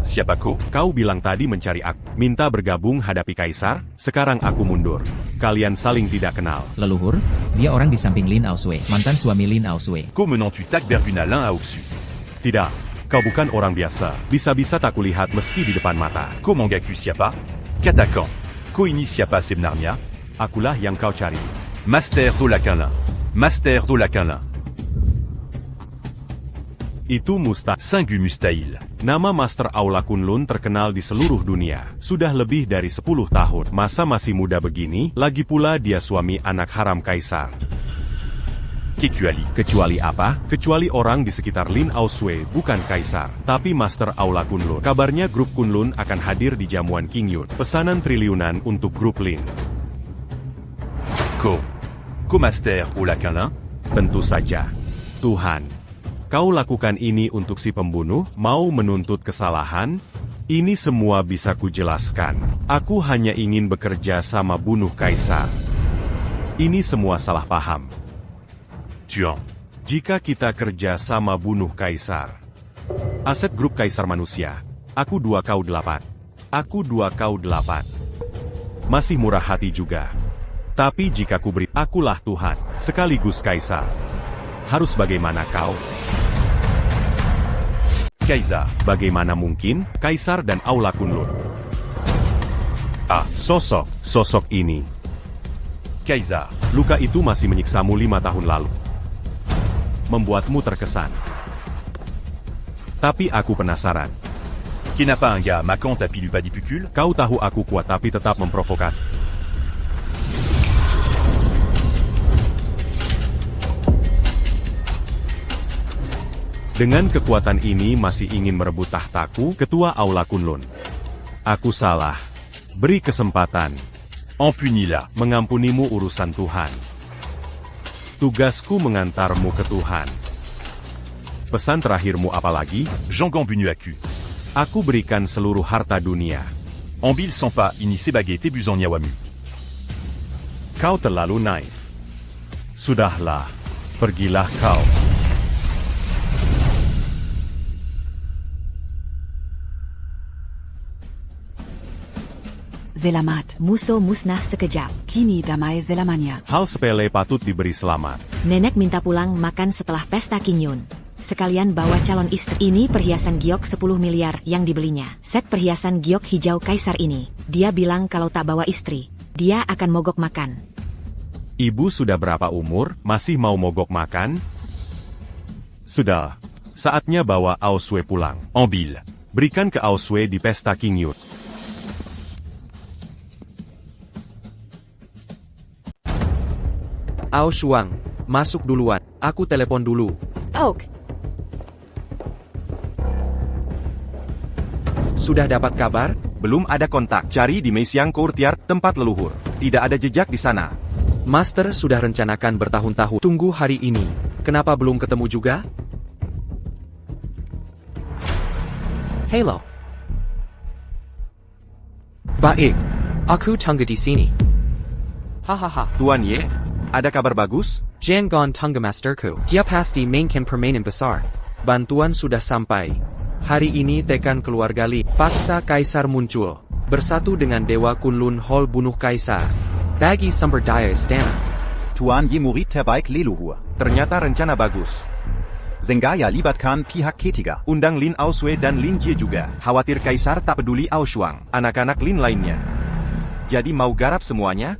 Siapako? Kau bilang tadi mencari aku, minta bergabung hadapi Kaisar, sekarang aku mundur. Kalian saling tidak kenal. Leluhur, dia orang di samping Lin Aosue, mantan suami Lin Aosue. Comment tu tak berbunalin à Oxu? Tidak, kau bukan orang biasa. Bisa-bisa tak kulihat meski di depan mata. Comment gaku siapa? Katakan. Ko ini siapa sebenarnya? Akulah yang kau cari. Master Dolakinlin. Master Dolakinlin. Itu Singu Mustahil. Nama Master Aula Kunlun terkenal di seluruh dunia. Sudah lebih dari 10 tahun. Masa masih muda begini, lagi pula dia suami anak haram Kaisar. Kecuali apa? Kecuali orang di sekitar Lin Aosue bukan Kaisar, tapi Master Aula Kunlun. Kabarnya grup Kunlun akan hadir di jamuan King Yun. Pesanan triliunan untuk grup Lin. Ko Master Aula Kunlun? Tentu saja. Tuhan. Kau lakukan ini untuk si pembunuh, mau menuntut kesalahan? Ini semua bisa kujelaskan. Aku hanya ingin bekerja sama bunuh Kaisar. Ini semua salah paham. Tuan. Jika kita kerja sama bunuh Kaisar. Aset grup Kaisar manusia. Aku 2 kau 8. Aku 2 kau 8. Masih murah hati juga. Tapi jika ku beri, akulah Tuhan, sekaligus Kaisar. Harus bagaimana kau? Kaisar. Bagaimana mungkin, Kaisar dan Aula Kunlun? Sosok ini. Kaisar. Luka itu masih menyiksamu 5 tahun lalu. Membuatmu terkesan. Tapi aku penasaran. Kenapa un gars maquant tapi lui pas dit pucule? Kau tahu aku kuat tapi tetap memprovokasi. Dengan kekuatan ini masih ingin merebut tahtaku, Ketua Aula Kunlun. Aku salah. Beri kesempatan. Ampunilah. Mengampunimu urusan Tuhan. Tugasku mengantarmu ke Tuhan. Pesan terakhirmu apa lagi? Zhanggan bunu aku. Aku berikan seluruh harta dunia. Ambil sans pas ini sebagai tebusan nyawamu. Kau terlalu naif. Sudahlah. Pergilah kau. Selamat, musuh musnah sekejap. Kini damai selamanya. Hal sepele patut diberi selamat. Nenek minta pulang makan setelah pesta King Yun. Sekalian bawa calon istri. Ini perhiasan giok 10 miliar yang dibelinya. Set perhiasan giok hijau Kaisar ini. Dia bilang kalau tak bawa istri, dia akan mogok makan. Ibu sudah berapa umur, masih mau mogok makan? Sudah. Saatnya bawa Aosue pulang. Ambil. Berikan ke Aosue di pesta King Yun. Ao Shuang, masuk duluan. Aku telepon dulu. Ok. Sudah dapat kabar? Belum ada kontak. Cari di Meisiang Courtyard, tempat leluhur. Tidak ada jejak di sana. Master sudah rencanakan bertahun-tahun. Tunggu hari ini. Kenapa belum ketemu juga? Halo. Baik. Aku tunggu di sini. Hahaha. Tuan Ye, ada kabar bagus? Jangan tunggu masterku. Dia pasti mainkan permainan besar. Bantuan sudah sampai. Hari ini tekan keluarga Li. Paksa Kaisar muncul. Bersatu dengan Dewa Kunlun Hall bunuh Kaisar. Bagi sumber daya istana. Tuan Ye murid terbaik leluhur. Ternyata rencana bagus. Zenggaya libatkan pihak ketiga. Undang Lin Aosue dan Lin Jie juga. Khawatir Kaisar tak peduli Ao Shuang, anak-anak Lin lainnya. Jadi mau garap semuanya?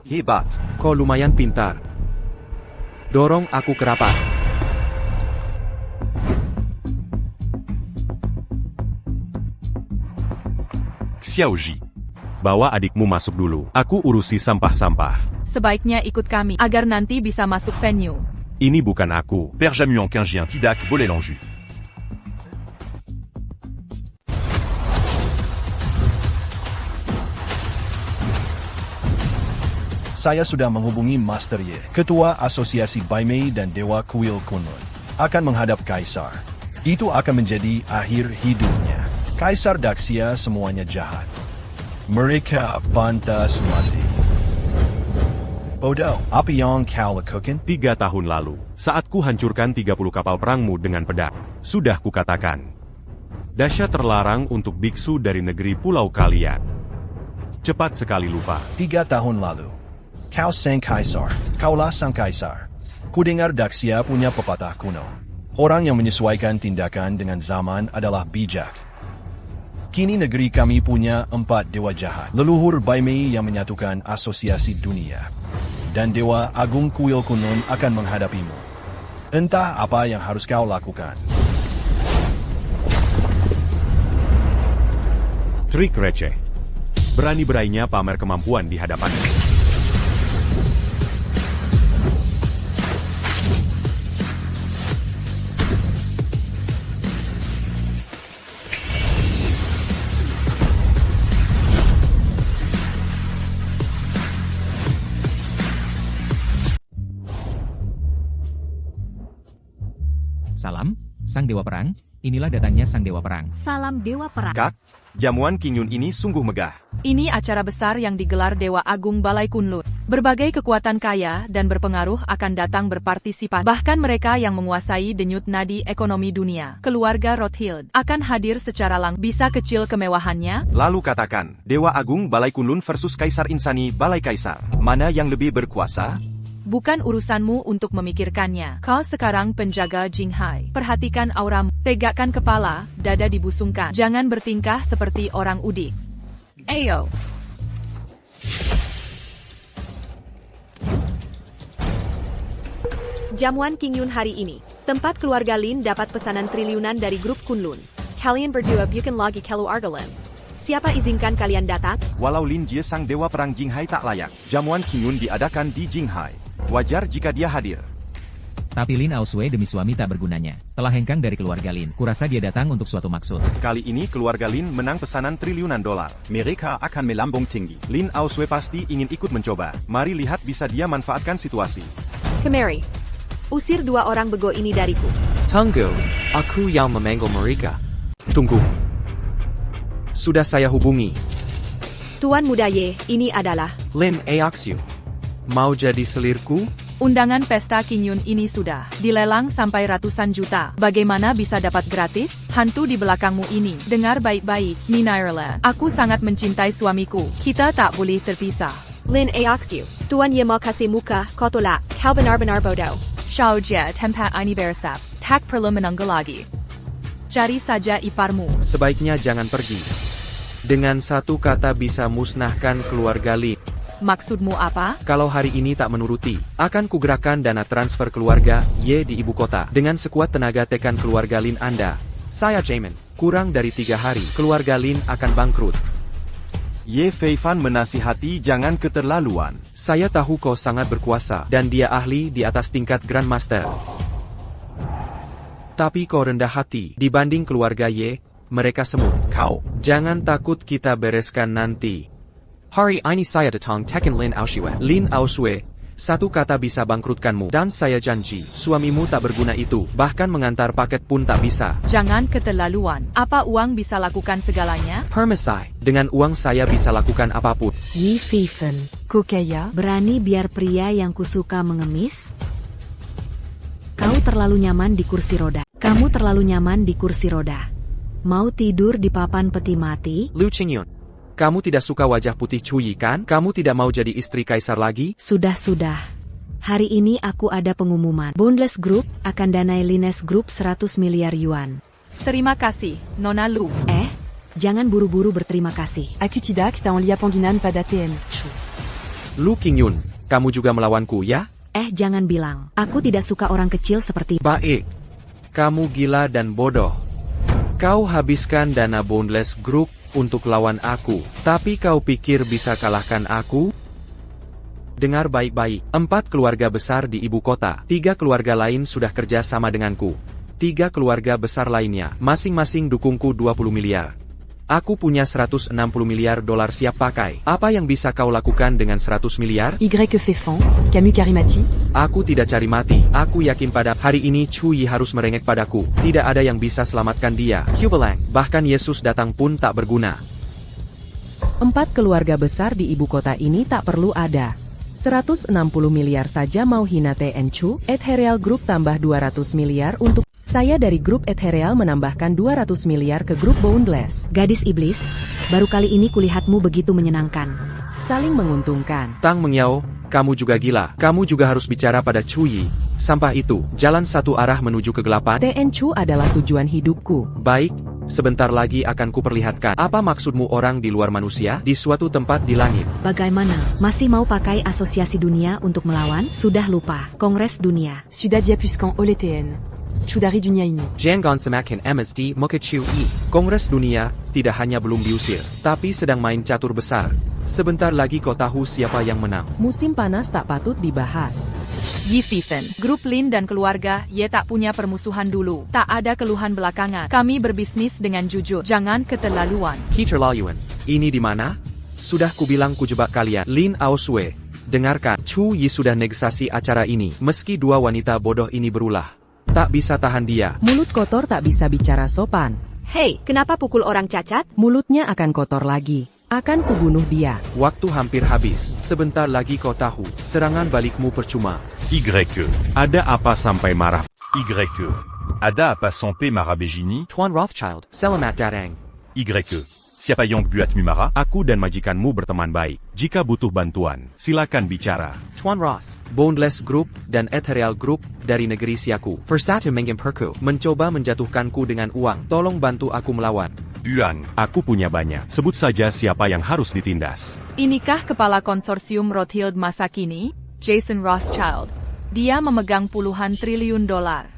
Hebat. Kau lumayan pintar. Dorong aku ke rapat. Xiaoji. Bawa adikmu masuk dulu. Aku urusi sampah-sampah. Sebaiknya ikut kami, agar nanti bisa masuk venue. Ini bukan aku. Père Jamuan Quingien Tidak volait l'enjeu. Saya sudah menghubungi Master Ye, Ketua Asosiasi Baimei dan Dewa Kuil Kunlun. Akan menghadap Kaisar. Itu akan menjadi akhir hidupnya. Kaisar Daxia semuanya jahat. Mereka pantas mati. Bodoh, apa yang kau lakukan? 3 tahun lalu, saat ku hancurkan 30 kapal perangmu dengan pedang. Sudah kukatakan. Dasya terlarang untuk biksu dari negeri pulau kalian. Cepat sekali lupa. 3 tahun lalu. Kau sang kaisar. Kaulah sang kaisar. Ku dengar Daxia punya pepatah kuno. Orang yang menyesuaikan tindakan dengan zaman adalah bijak. Kini negeri kami punya 4 dewa jahat. Leluhur Baimei yang menyatukan asosiasi dunia. Dan Dewa Agung Kuil Kunlun akan menghadapimu. Entah apa yang harus kau lakukan. Trik receh. Berani-beraninya pamer kemampuan di hadapannya. Salam, Sang Dewa Perang. Inilah datangnya Sang Dewa Perang. Salam Dewa Perang. Kak, jamuan King Yun ini sungguh megah. Ini acara besar yang digelar Dewa Agung Balai Kunlun. Berbagai kekuatan kaya dan berpengaruh akan datang berpartisipasi. Bahkan mereka yang menguasai denyut nadi ekonomi dunia, keluarga Rothschild, akan hadir secara langsung. Bisa kecil kemewahannya? Lalu katakan, Dewa Agung Balai Kunlun versus Kaisar Insani Balai Kaisar. Mana yang lebih berkuasa? Bukan urusanmu untuk memikirkannya. Kau sekarang penjaga Jinghai. Perhatikan auramu. Tegakkan kepala, dada dibusungkan. Jangan bertingkah seperti orang udik. Ayo. Jamuan King Yun hari ini. Tempat keluarga Lin dapat pesanan triliunan dari grup Kunlun. Kalian berdua bukan lagi keluarga Lin. Siapa izinkan kalian datang? Walau Lin Jie sang Dewa Perang Jinghai tak layak, jamuan King Yun diadakan di Jinghai. Wajar jika dia hadir. Tapi Lin Aoswei demi suami tak bergunanya. Telah hengkang dari keluarga Lin. Kurasa dia datang untuk suatu maksud. Kali ini keluarga Lin menang pesanan triliunan dolar. Mereka akan melambung tinggi. Lin Aoswei pasti ingin ikut mencoba. Mari lihat bisa dia manfaatkan situasi. Kemari. Usir 2 orang bego ini dariku. Tunggu, aku yang memanggil mereka. Tunggu. Sudah saya hubungi. Tuan Muda Ye, ini adalah Lin Aoxiu. Mau jadi selirku? Undangan pesta King Yun ini sudah dilelang sampai ratusan juta. Bagaimana bisa dapat gratis? Hantu di belakangmu ini. Dengar baik-baik, Ninairla. Aku sangat mencintai suamiku. Kita tak boleh terpisah. Lin Aoxiu. Tuan Ye mau kasih muka, kau tolak. Kau benar-benar bodoh. Xiao Jia tempat ini bersab. Tak perlu menunggu lagi. Cari saja iparmu. Sebaiknya jangan pergi. Dengan satu kata bisa musnahkan keluarga Lin. Maksudmu apa? Kalau hari ini tak menuruti, akan kugerakkan dana transfer keluarga Ye di ibu kota. Dengan sekuat tenaga tekan keluarga Lin Anda. Saya Jamin. Kurang dari 3 hari, keluarga Lin akan bangkrut. Ye Feifan menasihati jangan keterlaluan. Saya tahu kau sangat berkuasa, dan dia ahli di atas tingkat Grandmaster. Tapi kau rendah hati, dibanding keluarga Ye, mereka semut. Kau. Jangan takut kita bereskan nanti. Hari ini saya datang tekan Lin Aoswei. Lin Aoswei, satu kata bisa bangkrutkanmu. Dan saya janji, suamimu tak berguna itu. Bahkan mengantar paket pun tak bisa. Jangan keterlaluan. Apa uang bisa lakukan segalanya? Permesai, dengan uang saya bisa lakukan apapun. Yi Feifan, kukaya, berani biar pria yang kusuka mengemis? Kau terlalu nyaman di kursi roda. Kamu terlalu nyaman di kursi roda. Mau tidur di papan peti mati? Liu Qingyun, kamu tidak suka wajah putih Cuyi kan? Kamu tidak mau jadi istri kaisar lagi? Sudah. Hari ini aku ada pengumuman. Boundless Group akan danai Lines Group 100 miliar yuan. Terima kasih, Nona Lu. Jangan buru-buru berterima kasih. Akutidak ta en liapanginan pada TM. Lu Qingyun, kamu juga melawanku ya? Jangan bilang. Aku tidak suka orang kecil seperti... Baik. Kamu gila dan bodoh. Kau habiskan dana Boundless Group untuk lawan aku. Tapi kau pikir bisa kalahkan aku? Dengar baik-baik. 4 keluarga besar di ibu kota. 3 keluarga lain sudah kerja sama denganku. 3 keluarga besar lainnya, masing-masing dukungku 20 miliar. Aku punya 160 miliar dolar siap pakai. Apa yang bisa kau lakukan dengan 100 miliar? Y que fait Fan, Camus Karimati. Aku tidak cari mati. Aku yakin pada hari ini Chu Yi harus merengek padaku. Tidak ada yang bisa selamatkan dia. Hubelang. Bahkan Yesus datang pun tak berguna. 4 keluarga besar di ibu kota ini tak perlu ada. 160 miliar saja mau hina TNCU. Ethereal Group tambah 200 miliar untuk... Saya dari grup Ethereal menambahkan 200 miliar ke grup Boundless. Gadis iblis, baru kali ini kulihatmu begitu menyenangkan. Saling menguntungkan. Tang Mengyao, kamu juga gila. Kamu juga harus bicara pada Chu Yi. Sampah itu, jalan satu arah menuju kegelapan. TNCU adalah tujuan hidupku. Baik, sebentar lagi akan kuperlihatkan. Apa maksudmu orang di luar manusia, di suatu tempat di langit? Bagaimana? Masih mau pakai asosiasi dunia untuk melawan? Sudah lupa. Kongres dunia. Sudadia Puskan Oletn. Chudari Dunia ini. Jangan semakin MSD Moke Chu Yi. Kongres dunia, tidak hanya belum diusir, tapi sedang main catur besar. Sebentar lagi kau tahu siapa yang menang. Musim panas tak patut dibahas. Yi Fifen, grup Lin dan keluarga, Ye tak punya permusuhan dulu. Tak ada keluhan belakangan. Kami berbisnis dengan jujur. Jangan keterlaluan. Keterlaluan. Ini di mana? Sudah kubilang kujebak kalian. Lin Aosue. Dengarkan, Chu Yi sudah negosiasi acara ini. Meski dua wanita bodoh ini berulah. Tak bisa tahan dia. Mulut kotor tak bisa bicara sopan. Hei, kenapa pukul orang cacat? Mulutnya akan kotor lagi. Akan kubunuh dia. Waktu hampir habis. Sebentar lagi kau tahu. Serangan balikmu percuma. YE. Ada apa sampai marah? YE. Ada apa sampai marah begini? Tuan Rothschild. Selamat datang. YE. Siapa yang buat marah? Aku dan majikanmu berteman baik. Jika butuh bantuan, silakan bicara. Tuan Ross, Boundless Group, dan Ethereal Group dari negeri Siaku. Persatu mengemperku. Mencoba menjatuhkanku dengan uang. Tolong bantu aku melawan. Yuan, aku punya banyak. Sebut saja siapa yang harus ditindas. Inikah kepala konsorsium Rothschild masa kini? Jason Rothschild. Dia memegang puluhan triliun dolar.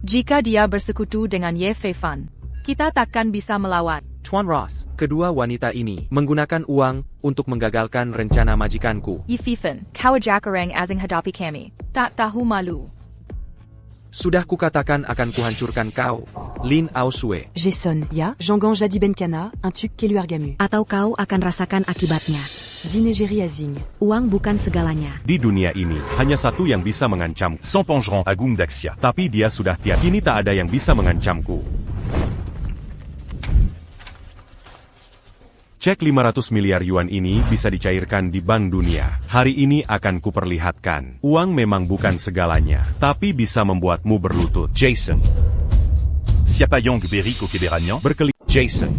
Jika dia bersekutu dengan Ye Feifan, kita takkan bisa melawan. Tuan Ross, kedua wanita ini menggunakan uang untuk menggagalkan rencana majikanku. Yi Fifen, kau jakarang asing hadapi kami. Tak tahu malu. Sudah kukatakan akan kuhancurkan kau. Lin Aosue. Jason, ya, Jangan Jadi Benkana, un truc Keluargamu. Atau kau akan rasakan akibatnya. Dinegeri Azing. Uang bukan segalanya. Di dunia ini, hanya satu yang bisa mengancam. Sans pengerang Agung Daxia. Tapi dia sudah tiada. Kini tak ada yang bisa mengancamku. Cek 500 miliar yuan ini bisa dicairkan di Bank Dunia. Hari ini akan kuperlihatkan. Uang memang bukan segalanya, tapi bisa membuatmu berlutut. Jason. Siapa yang beri ko keberanian? Jason.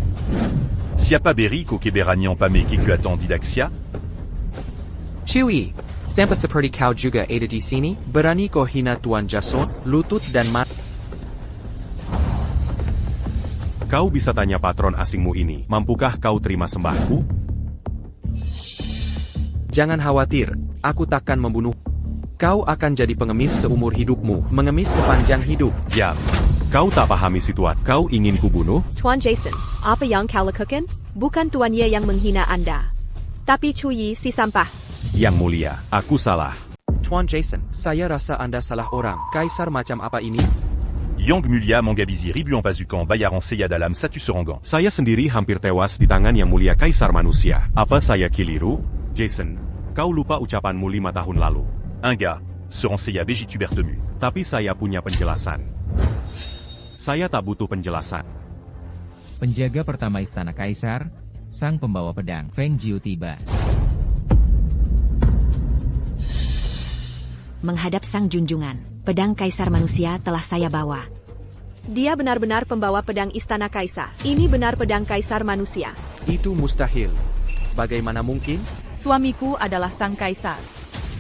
Siapa beri ko keberanian pame kikuatan di Daxia? Chu Yi, sampai seperti kau juga ada di sini? Berani kau hina Tuan Jason, lutut dan mata. Kau bisa tanya patron asingmu ini, mampukah kau terima sembahku? Jangan khawatir, aku takkan membunuh. Kau akan jadi pengemis seumur hidupmu, mengemis sepanjang hidup. Ya, kau tak pahami situasi. Kau ingin kubunuh? Tuan Jason, apa yang kau lakukan? Bukan Tuan Ye yang menghina Anda. Tapi Chu Yi si sampah. Yang mulia, aku salah. Tuan Jason, saya rasa Anda salah orang. Kaisar macam apa ini? Yang mulia Mangabizi Ribuan Pazukan Bayaran Seya dalam satu serangan. Saya sendiri hampir tewas di tangan yang mulia Kaisar Manusia. Apa saya keliru? Jason, kau lupa ucapanmu 5 tahun lalu. Un gars, seront Seya Begitu bertemu. Tapi saya punya penjelasan. Saya tak butuh penjelasan. Penjaga pertama Istana Kaisar, sang pembawa pedang, Feng Jiu tiba. Menghadap sang junjungan, pedang Kaisar Manusia telah saya bawa. Dia benar-benar pembawa pedang Istana Kaisar. Ini benar pedang Kaisar Manusia. Itu mustahil. Bagaimana mungkin? Suamiku adalah sang kaisar.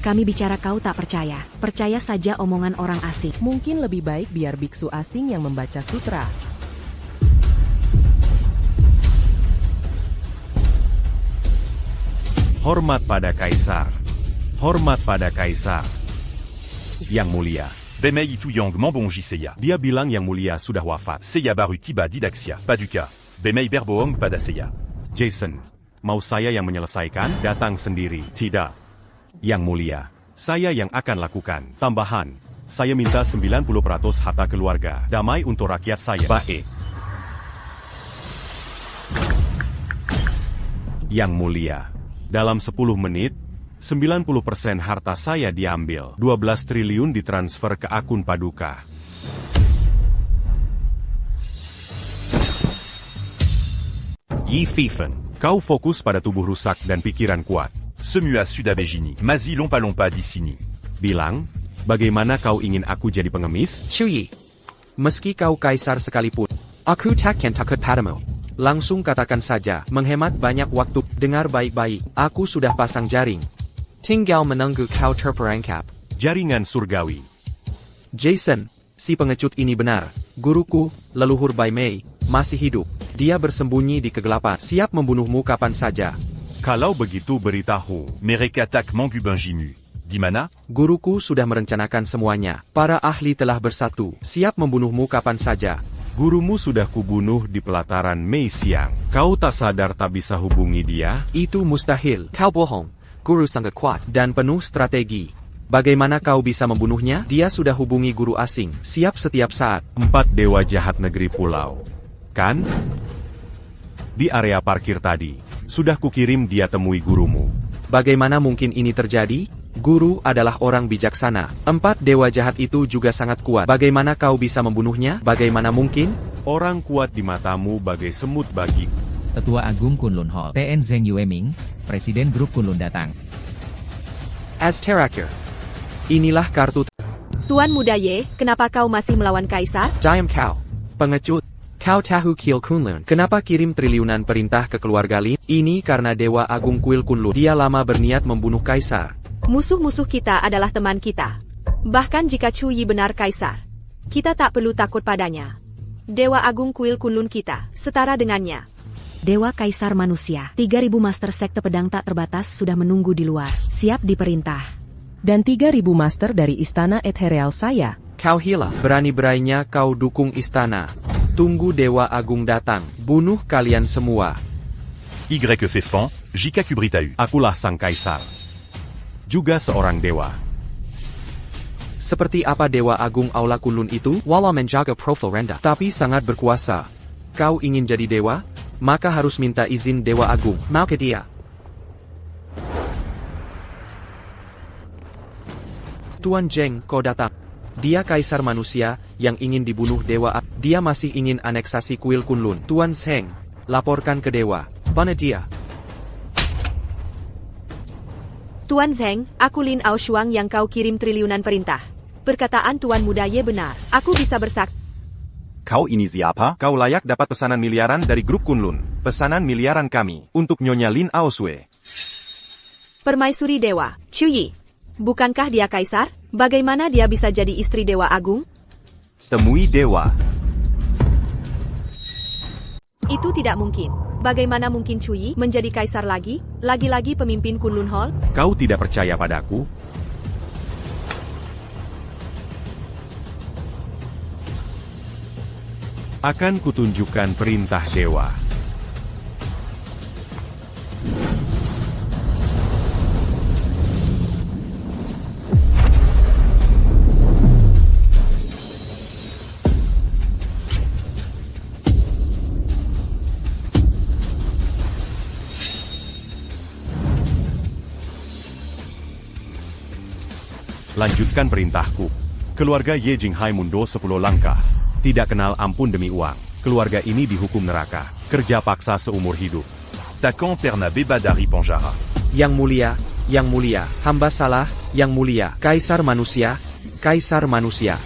Kami bicara kau tak percaya. Percaya saja omongan orang asing. Mungkin lebih baik biar biksu asing yang membaca sutra. Hormat pada Kaisar. Hormat pada Kaisar. Yang mulia. Bemei itu yang Mambonji Seya. Dia bilang yang mulia sudah wafat. Seya baru tiba di Daxia. Paduka. Bemei berbohong pada Seya. Jason, mau saya yang menyelesaikan? Datang sendiri. Tidak. Yang mulia, saya yang akan lakukan. Tambahan, saya minta 90% harta keluarga. Damai untuk rakyat saya. Baik. Yang mulia, dalam 10 menit, 90% harta saya diambil. 12 triliun ditransfer ke akun Paduka. Yi Fifen, kau fokus pada tubuh rusak dan pikiran kuat. Semua sudah begini, Mazi lompa-lompa di sini. Bilang, bagaimana kau ingin aku jadi pengemis? Chuyi, meski kau kaisar sekalipun, aku takkan takut padamu. Langsung katakan saja, menghemat banyak waktu. Dengar baik-baik, aku sudah pasang jaring. Tinggal menunggu kau terperangkap. Jaringan surgawi. Jason, si pengecut ini benar. Guruku, leluhur Bai Mei, masih hidup. Dia bersembunyi di kegelapan, siap membunuhmu kapan saja. Kalau begitu beritahu. Mereka tak Manguban Jimu. Di mana? Guruku sudah merencanakan semuanya. Para ahli telah bersatu, siap membunuhmu kapan saja. Gurumu sudah kubunuh di pelataran Mei siang. Kau tak sadar tak bisa hubungi dia? Itu mustahil. Kau bohong. Guru sangat kuat dan penuh strategi. Bagaimana kau bisa membunuhnya? Dia sudah hubungi guru asing, siap setiap saat. 4 dewa jahat negeri pulau. Kan? Di area parkir tadi, sudah kukirim dia temui gurumu. Bagaimana mungkin ini terjadi? Guru adalah orang bijaksana. 4 dewa jahat itu juga sangat kuat. Bagaimana kau bisa membunuhnya? Bagaimana mungkin? Orang kuat di matamu bagai semut bagiku. Ketua Agung Kunlun Hall, PN Zheng Yueming, Presiden Grup Kunlun datang. As terakhir, inilah kartu. Tuan Muda Ye, kenapa kau masih melawan Kaisar? Diam kau, pengecut. Kau tahu Kiel Kunlun, kenapa kirim triliunan perintah ke keluarga Lin? Ini karena Dewa Agung Kuil Kunlun. Dia lama berniat membunuh Kaisar. Musuh-musuh kita adalah teman kita. Bahkan jika Chu Yi benar Kaisar, kita tak perlu takut padanya. Dewa Agung Kuil Kunlun kita, setara dengannya. Dewa Kaisar Manusia, 3.000 Master Sekte Pedang Tak Terbatas sudah menunggu di luar, siap diperintah. Dan 3.000 Master dari Istana Ethereal saya. Kau hila, berani-beraninya kau dukung istana. Tunggu Dewa Agung datang, bunuh kalian semua. Y Fefan, Jika Kubritahu. Akulah sang kaisar. Juga seorang dewa. Seperti apa Dewa Agung Aula Kunlun itu? Walau menjaga profil rendah, tapi sangat berkuasa. Kau ingin jadi dewa? Maka harus minta izin Dewa Agung. Mau ke dia? Tuan Zheng, kau datang. Dia kaisar manusia, yang ingin dibunuh Dewa. Dia masih ingin aneksasi kuil Kunlun. Tuan Zheng, laporkan ke Dewa. Mana dia? Tuan Zheng, aku Lin Ao Shuang yang kau kirim triliunan perintah. Perkataan Tuan Muda Ye benar. Aku bisa bersaksi. Kau ini siapa? Kau layak dapat pesanan miliaran dari grup Kunlun. Pesanan miliaran kami, untuk Nyonya Lin Aosue. Permaisuri Dewa, Chu Yi. Bukankah dia kaisar? Bagaimana dia bisa jadi istri Dewa Agung? Temui Dewa. Itu tidak mungkin. Bagaimana mungkin Chu Yi menjadi kaisar lagi? Lagi-lagi pemimpin Kunlun Hall? Kau tidak percaya padaku? Akan kutunjukkan perintah dewa. Lanjutkan perintahku. Keluarga Ye Jinghai mundur 10 langkah. Tidak kenal ampun demi uang. Keluarga ini dihukum neraka. Kerja paksa seumur hidup. Takon Pernabe Badari Ponjara. Yang mulia, hamba salah, yang mulia, kaisar manusia, kaisar manusia.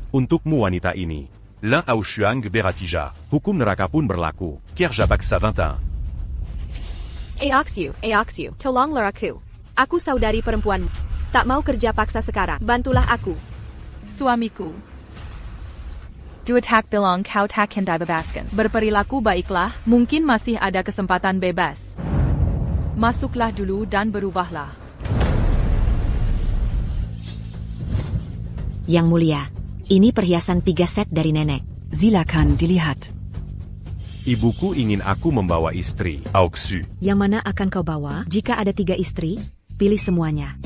Untukmu wanita ini, Lin Ao Shuang Beratija. hukum neraka pun berlaku. Kerja Baksa 21. Eoxiu, tolonglah aku. Aku saudari perempuanmu. Tak mau kerja paksa sekarang. Bantulah aku. Suamiku. Du attack bilang kau takkan dibebaskan. Berperilaku baiklah, mungkin masih ada kesempatan bebas. Masuklah dulu dan berubahlah. Yang mulia, ini perhiasan 3 set dari nenek. Silakan dilihat. Ibuku ingin aku membawa istri. Aoksu. Yang mana akan kau bawa? Jika ada 3 istri, pilih semuanya.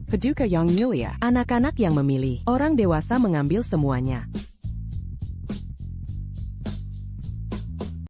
Paduka yang mulia, anak-anak yang memilih, orang dewasa mengambil semuanya.